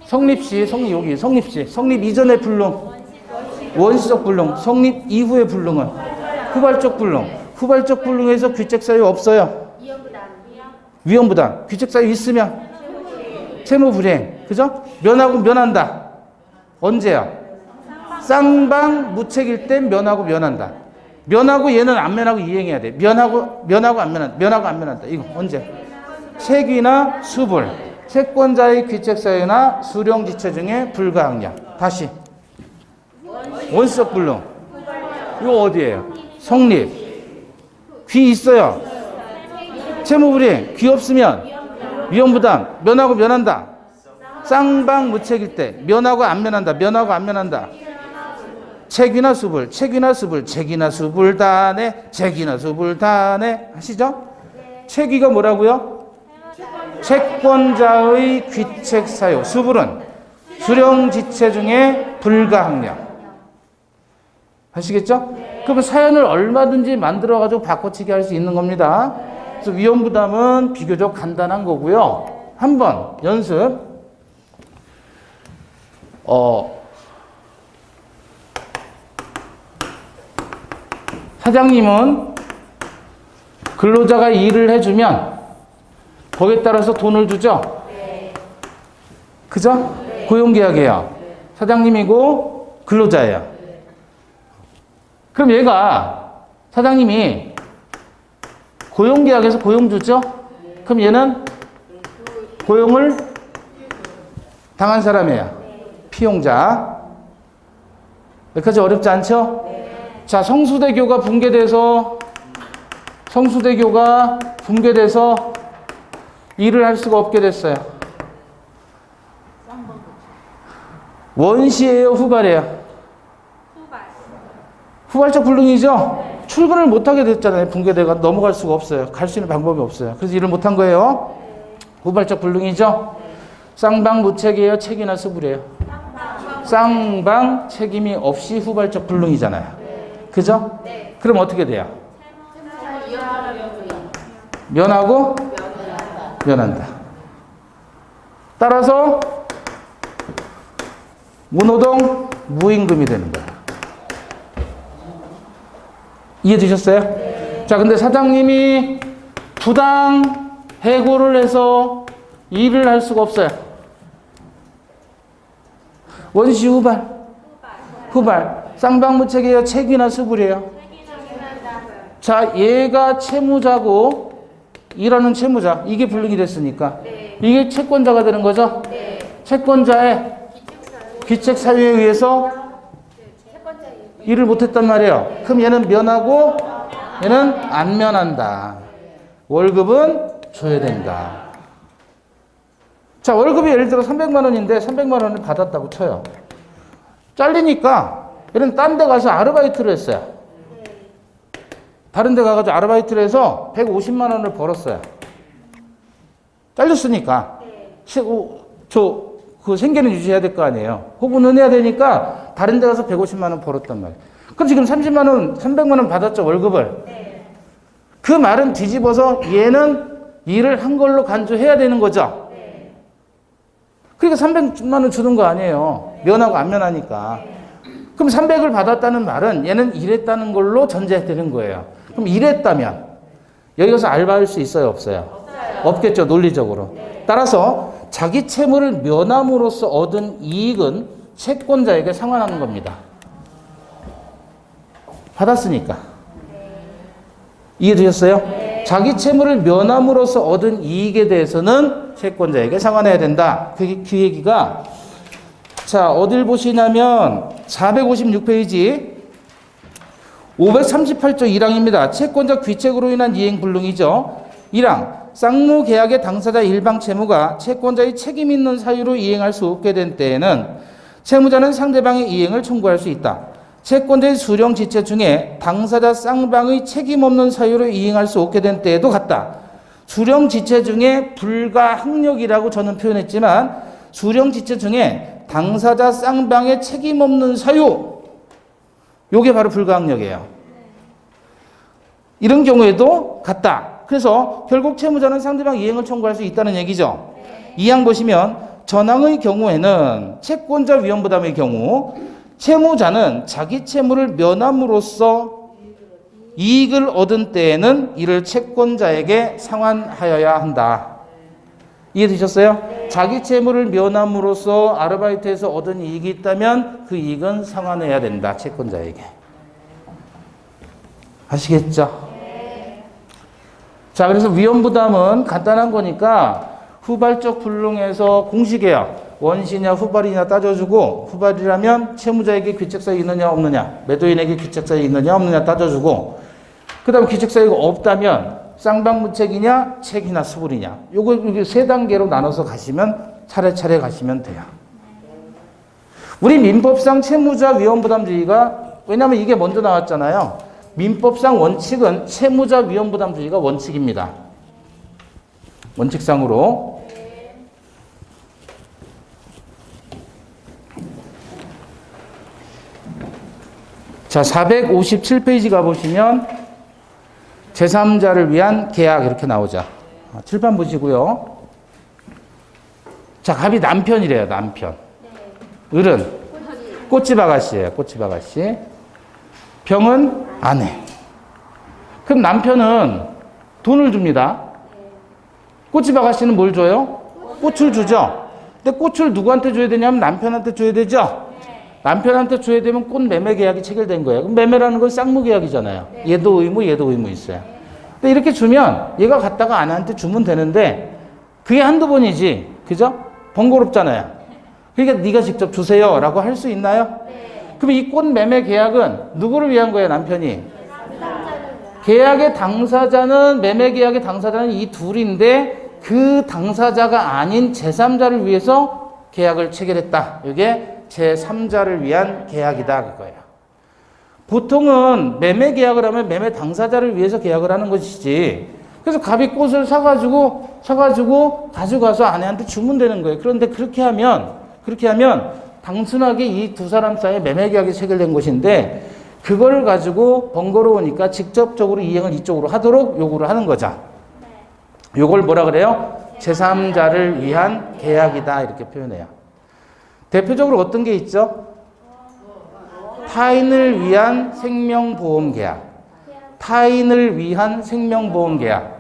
성립시, 여기 성립시. 성립 이전의 불능. 원시적 불능. 성립 이후의 불능은 후발적 불능. 후발적 불능에서 귀책 사유 없어요. 위험부담. 귀책 사유 있으면 채무불이행. 그죠? 면하고 면한다. 언제야? 쌍방 무책일 땐 면하고 면한다. 면하고 얘는 안 면하고 이행해야 돼. 면하고 안 면한다. 면하고 안 면한다. 이거 언제? 책이나 수불. 채권자의 귀책 사유나 수령 지체 중에 불가항력. 다시. 원시적 불능. 이거 어디예요? 성립. 귀 있어요. 채무불이행. 귀 없으면 위험부담. 면하고 면한다. 쌍방 무책일 때 면하고 안 면한다. 면하고 안 면한다. 책이나 수불. 책이나 수불. 책이나 수불 단에. 책이나 수불 단에. 하시죠? 책이가 뭐라고요? 채권자의 귀책 사유. 수불은 수령 지체 중에 불가항력. 아시겠죠? 그러면 사연을 얼마든지 만들어가지고 바꿔치기 할 수 있는 겁니다. 그래서 위험부담은 비교적 간단한 거고요. 한번 연습. 사장님은 근로자가 일을 해주면 거기에 따라서 돈을 주죠? 그죠? 고용계약이에요. 사장님이고 근로자예요. 그럼 얘가 사장님이 고용계약에서 고용주죠? 그럼 얘는 고용을 당한 사람이에요. 피용자. 여기까지 어렵지 않죠? 자, 성수대교가 붕괴돼서 일을 할 수가 없게 됐어요. 원시예요, 후발이에요? 후발적 불능이죠? 출근을 못하게 됐잖아요. 붕괴돼가 넘어갈 수가 없어요. 갈 수 있는 방법이 없어요. 그래서 일을 못한 거예요. 후발적 불능이죠? 쌍방 무책이에요? 책이나 수불이에요? 쌍방 책임이 없이 후발적 불능이잖아요. 그죠? 그럼 어떻게 돼요? 면하고 면한다. 따라서 무노동 무임금이 되는 거예요. 이해되셨어요? 자, 근데 사장님이 부당 해고를 해서 일을 할 수가 없어요. 원시 후발. 쌍방무책이에요? 책이나 수불이에요? 자, 얘가 채무자고 일하는 채무자. 이게 불능이 됐으니까. 이게 채권자가 되는 거죠? 채권자의 귀책 사유에 의해서 일을 못했단 말이에요. 그럼 얘는 면하고 얘는 안 면한다. 월급은 줘야 된다. 자, 월급이 예를 들어 300만 원인데 300만 원을 받았다고 쳐요. 잘리니까 얘는 딴 데 가서 아르바이트를 했어요. 다른 데 가가지고 아르바이트를 해서 150만 원을 벌었어요. 잘렸으니까. 그 생계는 유지해야 될 거 아니에요. 호구는 해야 되니까 다른 데 가서 150만 원 벌었단 말이에요. 그럼 지금 30만 원, 300만 원 받았죠, 월급을. 네. 그 말은 뒤집어서 얘는 일을 한 걸로 간주해야 되는 거죠. 네. 그러니까 300만 원 주는 거 아니에요. 면하고 안 면하니까. 그럼 300을 받았다는 말은 얘는 일했다는 걸로 전제되는 거예요. 그럼 일했다면 여기 가서 알바할 수 있어요, 없어요? 없어요. 없겠죠, 논리적으로. 네. 따라서 자기 채무를 면함으로써 얻은 이익은 채권자에게 상환하는 겁니다. 받았으니까. 이해되셨어요? 네. 자기 채무를 면함으로써 얻은 이익에 대해서는 채권자에게 상환해야 된다. 그 얘기가 자, 어딜 보시냐면 456페이지 538조 1항입니다. 채권자 귀책으로 인한 이행 불능이죠. 1항 쌍무 계약의 당사자 일방 채무가 채권자의 책임 있는 사유로 이행할 수 없게 된 때에는 채무자는 상대방의 이행을 청구할 수 있다. 채권자의 수령 지체 중에 당사자 쌍방의 책임 없는 사유로 이행할 수 없게 된 때에도 같다. 수령 지체 중에 불가항력이라고 저는 표현했지만 수령 지체 중에 당사자 쌍방의 책임 없는 사유, 요게 바로 불가항력이에요. 이런 경우에도 같다. 그래서 결국 채무자는 상대방 이행을 청구할 수 있다는 얘기죠. 이 항 보시면 전항의 경우에는 채권자 위험부담의 경우 채무자는 자기 채무를 면함으로써 이익을 얻은 때에는 이를 채권자에게 상환하여야 한다. 이해되셨어요? 자기 채무를 면함으로써 아르바이트에서 얻은 이익이 있다면 그 이익은 상환해야 된다. 채권자에게. 아시겠죠? 자, 그래서 위험부담은 간단한 거니까 후발적 불능에서 공식이에요. 원시냐 후발이냐 따져주고, 후발이라면 채무자에게 귀책사유 있느냐 없느냐, 매도인에게 귀책사유 있느냐 없느냐 따져주고, 그 다음 귀책사유가 없다면 쌍방무책이냐 책이나 수불이냐, 요거 세 단계로 나눠서 가시면 차례차례 가시면 돼요. 우리 민법상 채무자 위험부담주의가, 왜냐하면 이게 먼저 나왔잖아요. 민법상 원칙은 채무자 위험부담주의가 원칙입니다. 원칙상으로. 자, 457페이지 가보시면 제3자를 위한 계약 이렇게 나오죠. 칠판 보시고요. 자, 갑이 남편이래요. 남편. 을은 꽃집 아가씨예요. 꽃집 아가씨. 병은 아내. 그럼 남편은 돈을 줍니다. 꽃집 아가씨는 뭘 줘요? 꽃을 주죠. 근데 꽃을 누구한테 줘야 되냐면 남편한테 줘야 되죠. 남편한테 줘야 되면 꽃 매매 계약이 체결된 거예요. 그럼 매매라는 건 쌍무 계약이잖아요. 얘도 의무, 얘도 의무 있어요. 근데 이렇게 주면 얘가 갖다가 아내한테 주면 되는데 그게 한두 번이지. 그죠? 번거롭잖아요. 그러니까 네가 직접 주세요라고 할 수 있나요? 그럼 이 꽃 매매 계약은 누구를 위한 거예요, 남편이? 계약의 당사자는, 매매 계약의 당사자는 이 둘인데 그 당사자가 아닌 제3자를 위해서 계약을 체결했다. 이게 제3자를 위한 계약이다. 그거예요. 보통은 매매 계약을 하면 매매 당사자를 위해서 계약을 하는 것이지. 그래서 갑이 꽃을 사가지고 가져가서 아내한테 주면 되는 거예요. 그런데 그렇게 하면 단순하게 이 두 사람 사이에 매매 계약이 체결된 것인데 그걸 가지고 번거로우니까 직접적으로 이행을 이쪽으로 하도록 요구를 하는 거죠. 요걸 뭐라 그래요? 제3자를 위한 계약이다. 이렇게 표현해요. 대표적으로 어떤 게 있죠? 타인을 위한 생명보험 계약. 타인을 위한 생명보험 계약.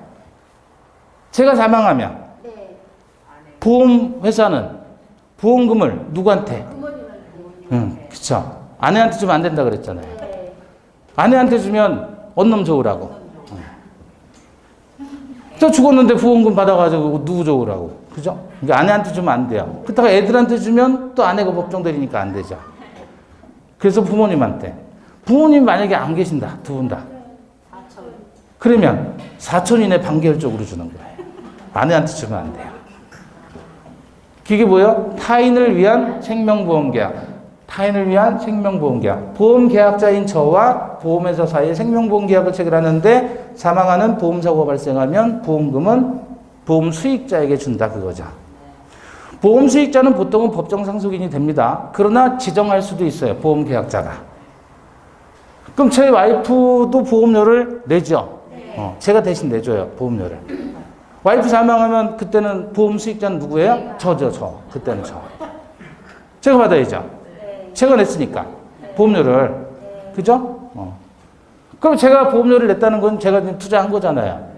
제가 사망하면 보험회사는 보험금을 누구한테? 그쵸. 아내한테 주면 안 된다 그랬잖아요. 아내한테 주면 언놈 좋으라고. 저 죽었는데 보험금 받아가지고 누구 좋으라고. 그죠? 그러니까 아내한테 주면 안 돼요. 그렇다가 애들한테 주면 또 아내가 법정들이니까 안 되죠. 그래서 부모님한테. 부모님 만약에 안 계신다. 두 분 다. 그러면 사촌 이내 반계열적으로 주는 거예요. 아내한테 주면 안 돼요. 그게 뭐예요? 타인을 위한 생명보험계약. 타인을 위한 생명보험계약. 보험계약자인 저와 보험회사 사이에 생명보험계약을 체결하는데 사망하는 보험사고가 발생하면 보험금은 보험 수익자에게 준다 그거죠. 보험 수익자는 보통은 법정 상속인이 됩니다. 그러나 지정할 수도 있어요. 보험계약자가. 그럼 제 와이프도 보험료를 내죠. 제가 대신 내줘요, 보험료를. 와이프 사망하면 그때는 보험 수익자는 누구예요? 저죠, 저. 그때는 저. 제가 받아야죠. 제가 냈으니까. 보험료를. 그죠? 그럼 제가 보험료를 냈다는 건 제가 투자한 거잖아요.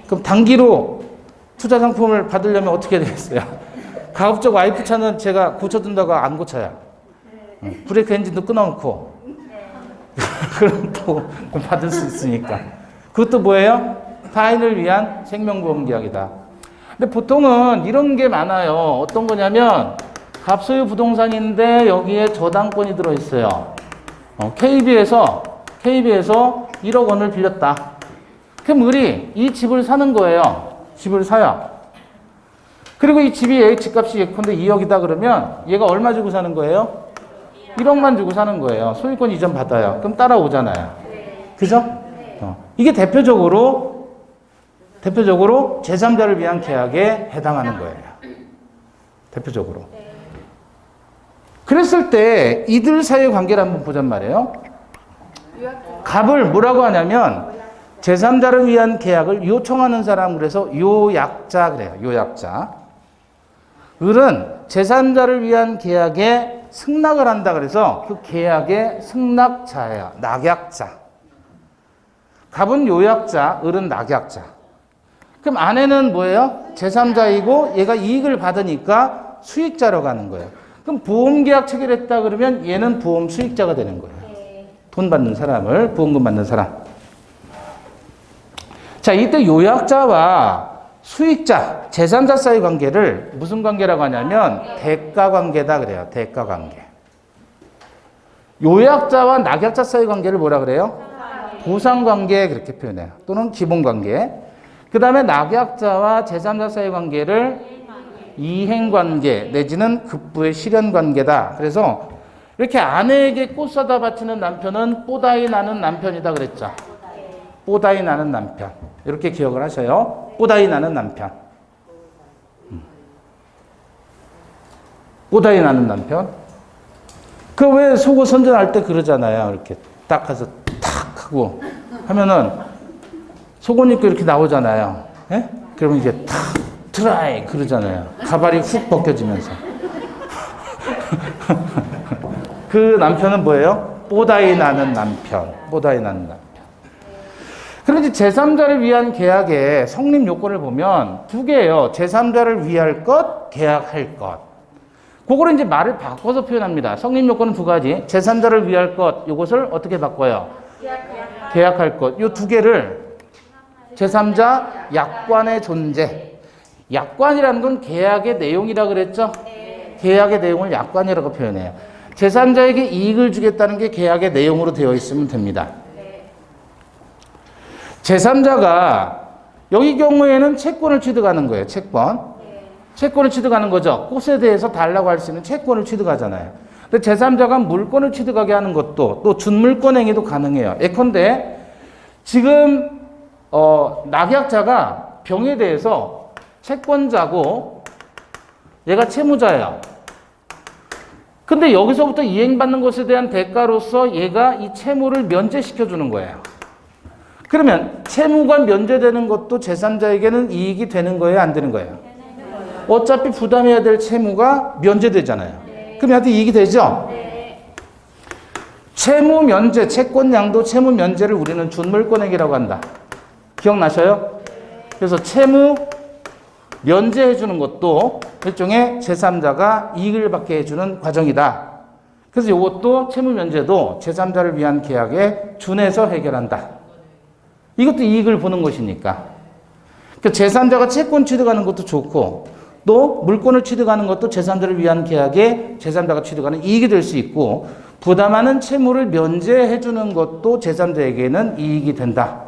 그럼 단기로 투자 상품을 받으려면 어떻게 되겠어요? 가급적 와이프 차는 제가 고쳐준다고 안 고쳐요. 브레이크 엔진도 끊어놓고. 그럼 또 받을 수 있으니까. 그것도 뭐예요? 타인을 위한 생명보험 계약이다. 근데 보통은 이런 게 많아요. 어떤 거냐면 갑소유 부동산인데 여기에 저당권이 들어있어요. KB에서 1억 원을 빌렸다. 그럼 우리 이 집을 사는 거예요. 집을 사요. 그리고 이 집이 집값이 예컨대 2억이다 그러면 얘가 얼마 주고 사는 거예요? 1억만 주고 사는 거예요. 소유권 이전 받아요. 그럼 따라오잖아요. 그죠? 이게 대표적으로 제3자를 위한 계약에 해당하는 거예요. 대표적으로. 그랬을 때 이들 사이의 관계를 한번 보잔 말이에요. 갑을 뭐라고 하냐면 제3자를 위한 계약을 요청하는 사람 그래서 요약자 그래요. 요약자. 을은 제3자를 위한 계약에 승낙을 한다 그래서 그 계약의 승낙자예요. 낙약자. 갑은 요약자, 을은 낙약자. 그럼 아내는 뭐예요? 제3자이고 얘가 이익을 받으니까 수익자로 가는 거예요. 그럼 보험계약 체결했다 그러면 얘는 보험 수익자가 되는 거예요. 돈 받는 사람을, 보험금 받는 사람. 자, 이때 요약자와 수익자, 제3자 사이 관계를 무슨 관계라고 하냐면 대가 관계다 그래요. 대가 관계. 요약자와 낙약자 사이 관계를 뭐라 그래요? 보상 관계 그렇게 표현해요. 또는 기본 관계. 그 다음에 낙약자와 제3자 사이 관계를 이행 관계 내지는 급부의 실현 관계다. 그래서 이렇게 아내에게 꽃 사다 바치는 남편은 뽀다이 나는 남편이다 그랬죠. 뽀다이 나는 남편. 이렇게 기억을 하셔요. 뽀다이 나는 남편. 뽀다이 나는 남편. 그 왜 속옷 선전할 때 그러잖아요. 이렇게 딱 가서 탁 하고 하면은 속옷 입고 이렇게 나오잖아요. 예? 그러면 이제 탁 트라이 그러잖아요. 가발이 훅 벗겨지면서. 그 남편은 뭐예요? 뽀다이 나는 남편. 뽀다이 나는 남편. 그런데 제3자를 위한 계약의 성립 요건을 보면 두 개예요. 제3자를 위할 것, 계약할 것. 그거를 이제 말을 바꿔서 표현합니다. 성립 요건은 두 가지. 제3자를 위할 것, 이것을 어떻게 바꿔요? 계약할 것. 이 두 개를 제3자 약관의 존재. 약관이라는 건 계약의 내용이라고 그랬죠? 계약의 내용을 약관이라고 표현해요. 제3자에게 이익을 주겠다는 게 계약의 내용으로 되어 있으면 됩니다. 제3자가 여기 경우에는 채권을 취득하는 거예요. 채권을 취득하는 거죠. 꽃에 대해서 달라고 할 수 있는 채권을 취득하잖아요. 근데 제3자가 물건을 취득하게 하는 것도 또 준물권 행위도 가능해요. 예컨대 지금 낙약자가 병에 대해서 채권자고 얘가 채무자예요. 근데 여기서부터 이행받는 것에 대한 대가로서 얘가 이 채무를 면제시켜 주는 거예요. 그러면 채무가 면제되는 것도 제3자에게는 이익이 되는 거예요? 안 되는 거예요? 어차피 부담해야 될 채무가 면제되잖아요. 그럼 얘한테 이익이 되죠? 채무 면제, 채권 양도 채무 면제를 우리는 준물권액이라고 한다. 기억나셔요? 그래서 채무 면제해 주는 것도 일종의 제3자가 이익을 받게 해주는 과정이다. 그래서 이것도 채무 면제도 제3자를 위한 계약에 준해서 해결한다. 이것도 이익을 보는 것이니까. 그러니까 제3자가 채권 취득하는 것도 좋고 또 물건을 취득하는 것도 제3자를 위한 계약에 제3자가 취득하는 이익이 될 수 있고 부담하는 채무를 면제해 주는 것도 제3자에게는 이익이 된다.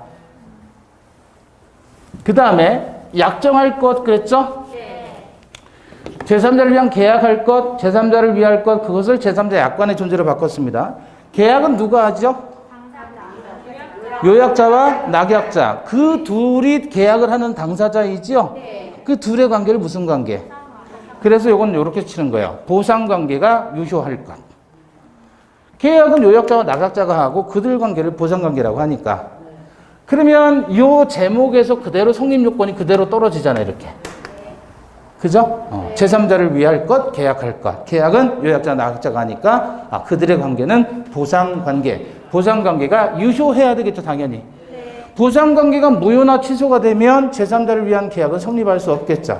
그 다음에 약정할 것 그랬죠? 제3자를 위한 계약할 것, 제3자를 위할 것 그것을 제3자 약관의 존재로 바꿨습니다. 계약은 누가 하죠? 요약자와 낙약자. 그 둘이 계약을 하는 당사자이죠? 그 둘의 관계를 무슨 관계? 그래서 이건 이렇게 치는 거예요. 보상 관계가 유효할 것. 계약은 요약자와 낙약자가 하고 그들 관계를 보상관계라고 하니까. 그러면 이 제목에서 그대로 성립요건이 그대로 떨어지잖아요. 이렇게. 그죠? 제3자를 위할 것, 계약할 것. 계약은 요약자, 낙약자가 하니까 그들의 관계는 보상관계. 보상관계가 유효해야 되겠죠. 당연히. 보상관계가 무효나 취소가 되면 제3자를 위한 계약은 성립할 수 없겠죠.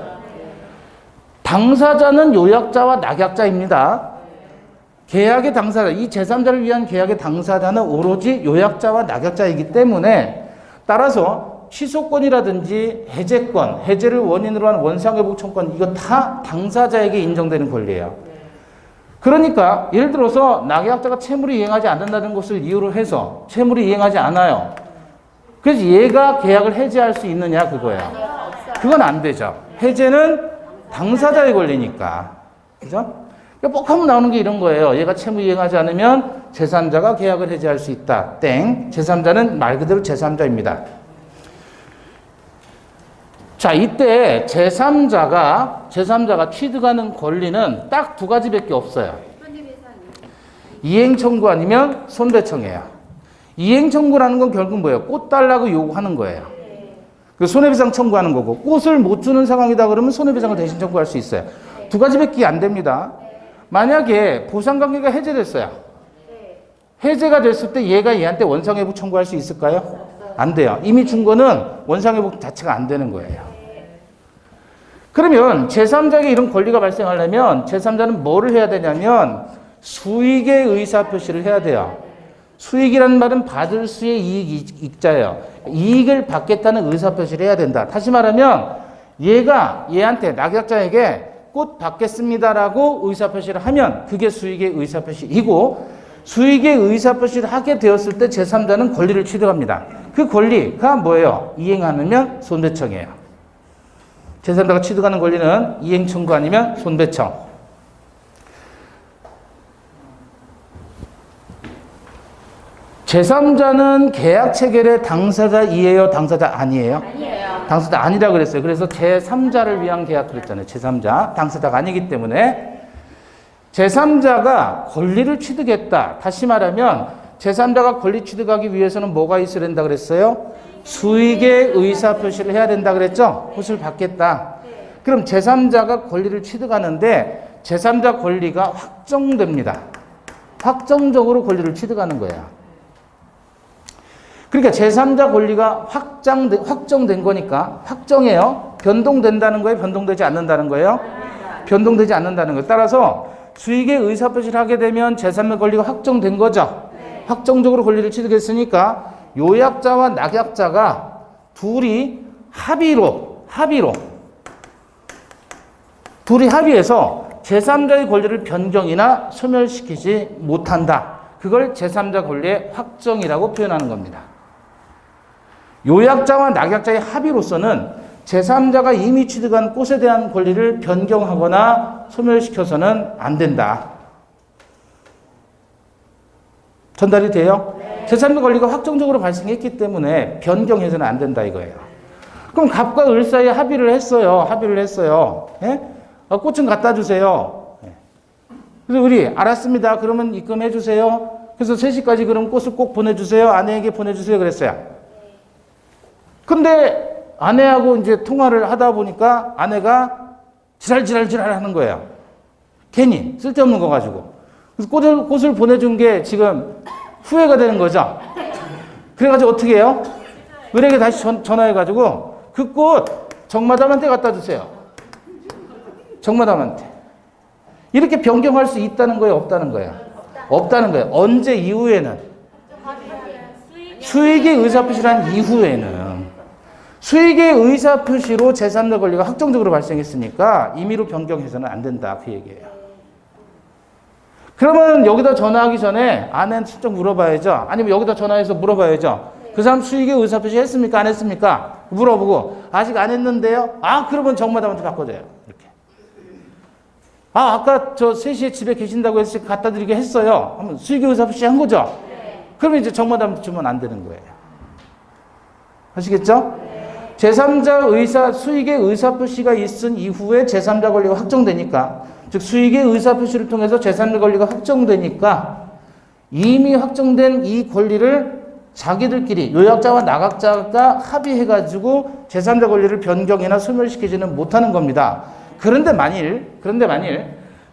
당사자는 요약자와 낙약자입니다. 계약의 당사자, 이 제3자를 위한 계약의 당사자는 오로지 요약자와 낙약자이기 때문에 따라서 취소권이라든지 해제권, 해제를 원인으로 한 원상회복 청구권 이거 다 당사자에게 인정되는 권리예요. 그러니까 예를 들어서 낙약자가 채무를 이행하지 않는다는 것을 이유로 해서 채무를 이행하지 않아요. 그래서 얘가 계약을 해제할 수 있느냐 그거예요. 그건 안 되죠. 해제는 당사자의 권리니까. 그죠? 그러니까 뻑 하면 나오는 게 이런 거예요. 얘가 채무 이행하지 않으면 제3자가 계약을 해제할 수 있다. 땡. 제3자는 말 그대로 제3자입니다. 자, 이때 제3자가 취득하는 권리는 딱 두 가지밖에 없어요. 이행 청구 아니면 손배청이에요. 이행 청구라는 건 결국 뭐예요? 꽃 달라고 요구하는 거예요. 그 손해배상 청구하는 거고, 꽃을 못 주는 상황이다 그러면 손해배상을 대신 청구할 수 있어요. 두 가지밖에 안 됩니다. 만약에 보상관계가 해제됐어요. 해제가 됐을 때 얘가 얘한테 원상회복 청구할 수 있을까요? 안 돼요. 이미 준 거는 원상회복 자체가 안 되는 거예요. 그러면 제3자에게 이런 권리가 발생하려면 제3자는 뭐를 해야 되냐면 수익의 의사표시를 해야 돼요. 수익이라는 말은 받을 수의 이익자예요. 이익을 받겠다는 의사표시를 해야 된다. 다시 말하면 얘가 얘한테 낙약자에게 꽃 받겠습니다라고 의사표시를 하면 그게 수익의 의사표시이고 수익의 의사표시를 하게 되었을 때 제3자는 권리를 취득합니다. 그 권리가 뭐예요? 이행하면 손배청이에요. 제3자가 취득하는 권리는 이행 청구 아니면 손배청. 제3자는 계약 체결의 당사자이에요? 당사자 아니에요? 아니에요. 당사자 아니라 그랬어요. 그래서 제3자를 위한 계약 그랬잖아요. 제3자. 당사자가 아니기 때문에 제3자가 권리를 취득했다. 다시 말하면 제3자가 권리 취득하기 위해서는 뭐가 있어야 된다 그랬어요? 수익의 의사표시를 해야 된다 그랬죠? 꽃을 받겠다. 그럼 제3자가 권리를 취득하는데 제3자 권리가 확정됩니다. 확정적으로 권리를 취득하는 거예요. 그러니까 제3자 권리가 확정된 거니까 확정해요. 변동된다는 거예요? 변동되지 않는다는 거예요? 변동되지 않는다는 거예요. 따라서 수익의 의사표시를 하게 되면 제3자 권리가 확정된 거죠. 확정적으로 권리를 취득했으니까 요약자와 낙약자가 둘이 둘이 합의해서 제3자의 권리를 변경이나 소멸시키지 못한다. 그걸 제3자 권리의 확정이라고 표현하는 겁니다. 요약자와 낙약자의 합의로서는 제3자가 이미 취득한 꽃에 대한 권리를 변경하거나 소멸시켜서는 안 된다. 전달이 돼요? 제3자 권리가 확정적으로 발생했기 때문에 변경해서는 안 된다 이거예요. 그럼 갑과 을 사이에 합의를 했어요. 예? 꽃 좀 갖다 주세요. 그래서 우리 알았습니다. 그러면 입금해 주세요. 그래서 3시까지 그럼 꽃을 꼭 보내주세요. 아내에게 보내주세요. 그랬어요. 근데 아내하고 이제 통화를 하다 보니까 아내가 지랄 하는 거예요. 괜히 쓸데없는 거 가지고. 그래서 꽃을 보내준 게 지금 후회가 되는 거죠. 그래가지고 어떻게 해요? 을에게 다시 전화해가지고 그 꽃 정마담한테 갖다 주세요. 정마담한테. 이렇게 변경할 수 있다는 거예요? 없다는 거예요? 없다는 거예요. 언제 이후에는? 수익의 의사표시란 이후에는. 수익의 의사표시로 제3자 권리가 확정적으로 발생했으니까 임의로 변경해서는 안 된다. 그 얘기예요. 그러면 여기다 전화하기 전에 아내한테 슬쩍 물어봐야죠. 아니면 여기다 전화해서 물어봐야죠. 그 사람 수익의 의사표시 했습니까? 안 했습니까? 물어보고 아직 안 했는데요? 그러면 정마담한테 바꿔줘요. 이렇게. 아까 저 3시에 집에 계신다고 해서 갖다 드리게 했어요. 하면 수익의 의사표시 한 거죠? 그러면 이제 정마담한테 주면 안 되는 거예요. 아시겠죠? 제3자 수익의 의사표시가 있은 이후에 제3자 권리가 확정되니까, 즉 수익의 의사표시를 통해서 제3자 권리가 확정되니까 이미 확정된 이 권리를 자기들끼리 요약자와 낙약자가 합의해가지고 제3자 권리를 변경이나 소멸시키지는 못하는 겁니다. 그런데 만일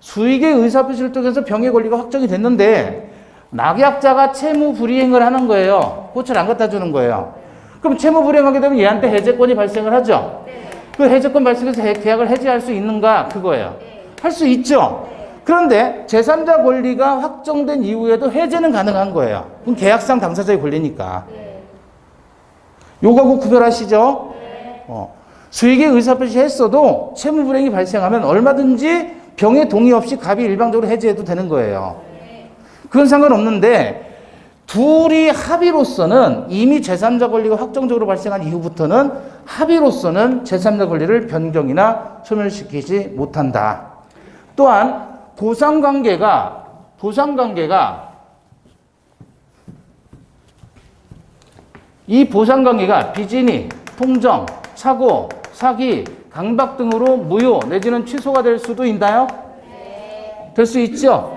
수익의 의사표시를 통해서 병의 권리가 확정이 됐는데 낙약자가 채무 불이행을 하는 거예요. 꽃을 안 갖다 주는 거예요. 그럼 채무 불이행하게 되면 얘한테 해제권이 발생을 하죠. 그 해제권 발생해서 계약을 해지할 수 있는가 그거예요. 할 수 있죠. 그런데 제3자 권리가 확정된 이후에도 해제는 가능한 거예요. 그럼 계약상 당사자의 권리니까. 요거하고 구별하시죠? 수익의 의사표시 했어도 채무 불이행이 발생하면 얼마든지 병의 동의 없이 갑이 일방적으로 해제해도 되는 거예요. 그건 상관없는데 둘이 합의로서는 이미 제3자 권리가 확정적으로 발생한 이후부터는 합의로서는 제3자 권리를 변경이나 소멸시키지 못한다. 또한 보상관계가 이 보상관계가 비진이, 통정, 착오, 사기, 강박 등으로 무효 내지는 취소가 될 수도 있나요? 될 수 있죠?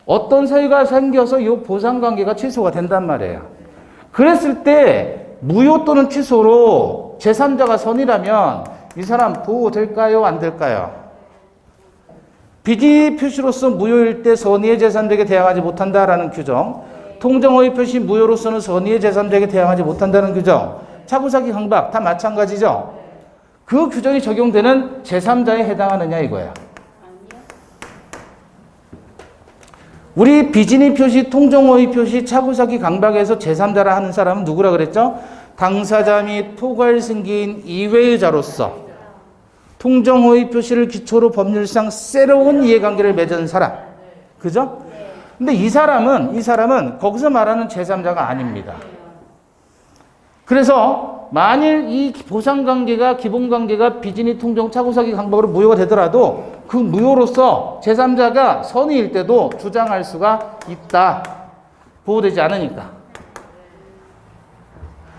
어떤 사유가 생겨서 이 보상관계가 취소가 된단 말이에요. 그랬을 때 무효 또는 취소로 제3자가 선이라면 이 사람 보호될까요? 안 될까요? 비지 표시로서 무효일 때 선의의 제3자에게 대항하지 못한다라는 규정, 통정허위 표시 무효로서는 선의의 제3자에게 대항하지 못한다는 규정, 차고사기 강박 다 마찬가지죠? 그 규정이 적용되는 제3자에 해당하느냐 이거예요. 우리 비진의 표시, 통정허위 표시, 차고사기 강박에서 제3자라 하는 사람은 누구라 그랬죠? 당사자 및 포괄 승계인 이외의 자로서 통정허위 표시를 기초로 법률상 새로운 이해관계를 맺은 사람. 그죠? 근데 이 사람은 거기서 말하는 제3자가 아닙니다. 그래서 만일 이 보상관계가 기본관계가 비진이 통정 차고사기 강박으로 무효가 되더라도 그 무효로서 제3자가 선의일 때도 주장할 수가 있다. 보호되지 않으니까.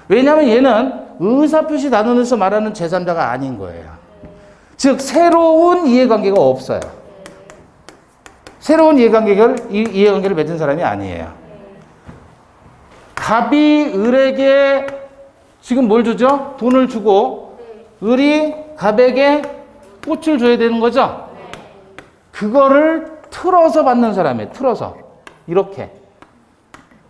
왜냐하면 얘는 의사표시 단원에서 말하는 제3자가 아닌 거예요. 즉 새로운 이해관계가 없어요. 새로운 이해관계를 맺은 사람이 아니에요. 갑이 을에게 지금 뭘 주죠? 돈을 주고 을이 갑에게 꽃을 줘야 되는 거죠? 그거를 틀어서 받는 사람이에요. 틀어서. 이렇게.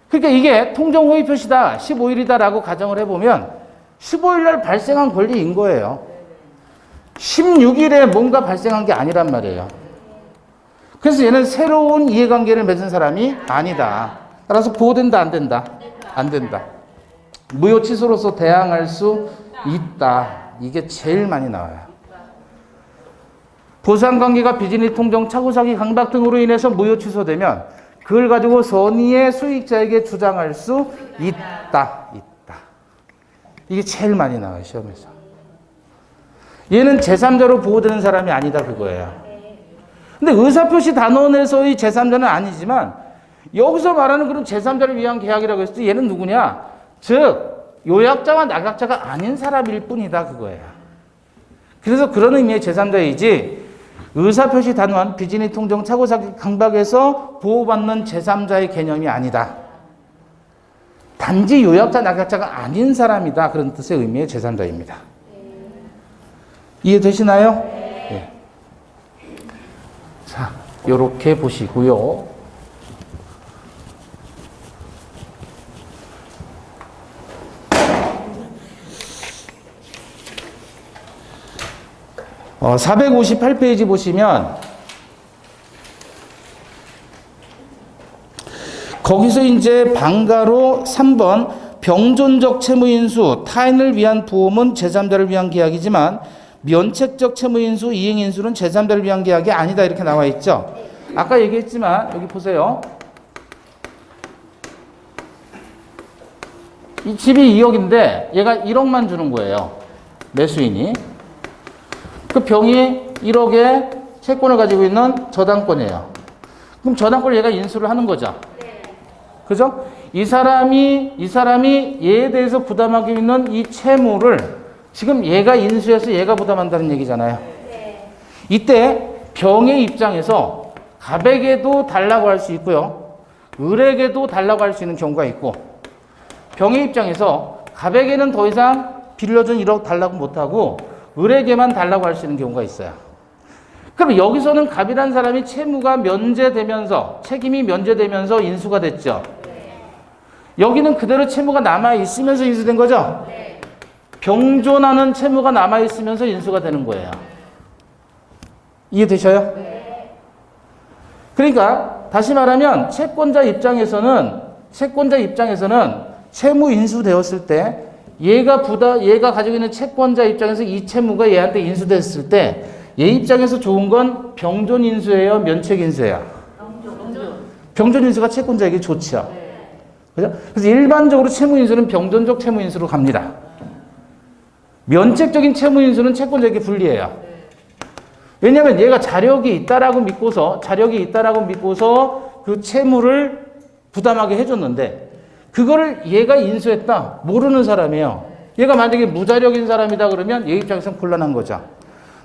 그러니까 이게 통정호의 표시다. 15일이다라고 가정을 해보면 15일 날 발생한 권리인 거예요. 16일에 뭔가 발생한 게 아니란 말이에요. 그래서 얘는 새로운 이해관계를 맺은 사람이 아니다. 따라서 보호된다, 안 된다? 안 된다. 무효 취소로서 대항할 수 있다. 이게 제일 많이 나와요. 보상관계가 비진이 통정, 차고사기, 강박 등으로 인해서 무효 취소되면 그걸 가지고 선의의 수익자에게 주장할 수 있다. 이게 제일 많이 나와요, 시험에서. 얘는 제3자로 보호되는 사람이 아니다 그거예요. 근데 의사표시 단원에서의 제3자는 아니지만 여기서 말하는 그런 제3자를 위한 계약이라고 했을 때 얘는 누구냐? 즉 요약자와 낙약자가 아닌 사람일 뿐이다 그거예요. 그래서 그런 의미의 제3자이지 의사표시 단원, 비진이 통정, 차고사기 강박에서 보호받는 제3자의 개념이 아니다. 단지 요약자, 낙약자가 아닌 사람이다. 그런 뜻의 의미의 제3자입니다. 이해되시나요? 네. 자, 요렇게 보시고요. 어, 458페이지 보시면 거기서 이제 방가로 3번 병존적 채무인수, 타인을 위한 보험은 제3자를 위한 계약이지만 면책적 채무인수, 이행인수는 제3자를 위한 계약이 아니다 이렇게 나와 있죠. 아까 얘기했지만 여기 보세요. 이 집이 2억인데 얘가 1억만 주는 거예요. 매수인이. 그 병이 1억의 채권을 가지고 있는 저당권이에요. 그럼 저당권을 얘가 인수를 하는 거죠. 그죠? 이 사람이 얘에 대해서 부담하고 있는 이 채무를 지금 얘가 인수해서 얘가 부담한다는 얘기잖아요. 이때 병의 입장에서 갑에게도 달라고 할 수 있고요. 을에게도 달라고 할 수 있는 경우가 있고, 병의 입장에서 갑에게는 더 이상 빌려준 1억 달라고 못하고 을에게만 달라고 할 수 있는 경우가 있어요. 그럼 여기서는 갑이라는 사람이 채무가 면제되면서, 책임이 면제되면서 인수가 됐죠. 여기는 그대로 채무가 남아있으면서 인수된 거죠. 병존하는 채무가 남아있으면서 인수가 되는 거예요. 이해되셔요? 그러니까 다시 말하면 채권자 입장에서는 채무 인수되었을 때 얘가 가지고 있는 채권자 입장에서 이 채무가 얘한테 인수됐을 때 얘 입장에서 좋은 건 병존 인수예요, 면책 인수예요? 병존 인수가 채권자에게 좋죠. 그죠? 그래서 일반적으로 채무 인수는 병존적 채무 인수로 갑니다. 면책적인 채무 인수는 채권자에게 불리해요. 왜냐하면 얘가 자력이 있다라고 믿고서 그 채무를 부담하게 해줬는데 그거를 얘가 인수했다 모르는 사람이에요. 얘가 만약에 무자력인 사람이다 그러면 얘 입장에서는 곤란한 거죠.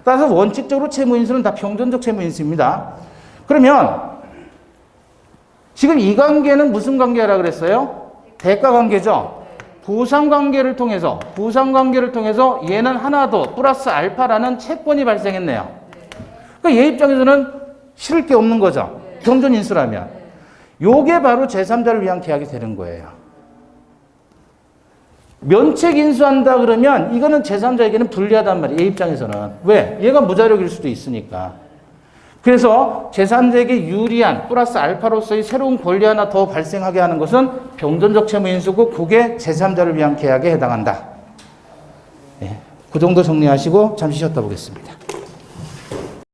따라서 원칙적으로 채무 인수는 다 병존적 채무 인수입니다. 그러면 지금 이 관계는 무슨 관계라 그랬어요? 대가 관계죠. 보상 관계를 통해서 얘는 하나 더 플러스 알파라는 채권이 발생했네요. 그러니까 얘 입장에서는 싫을 게 없는 거죠. 병존 인수라면. 요게 바로 제3자를 위한 계약이 되는 거예요. 면책 인수한다 그러면 이거는 제3자에게는 불리하단 말이에요. 얘 입장에서는. 왜? 얘가 무자력일 수도 있으니까. 그래서 제3자에게 유리한 플러스 알파로서의 새로운 권리 하나 더 발생하게 하는 것은 병존적 채무 인수고 그게 제3자를 위한 계약에 해당한다. 네, 그 정도 정리하시고 잠시 쉬었다 보겠습니다.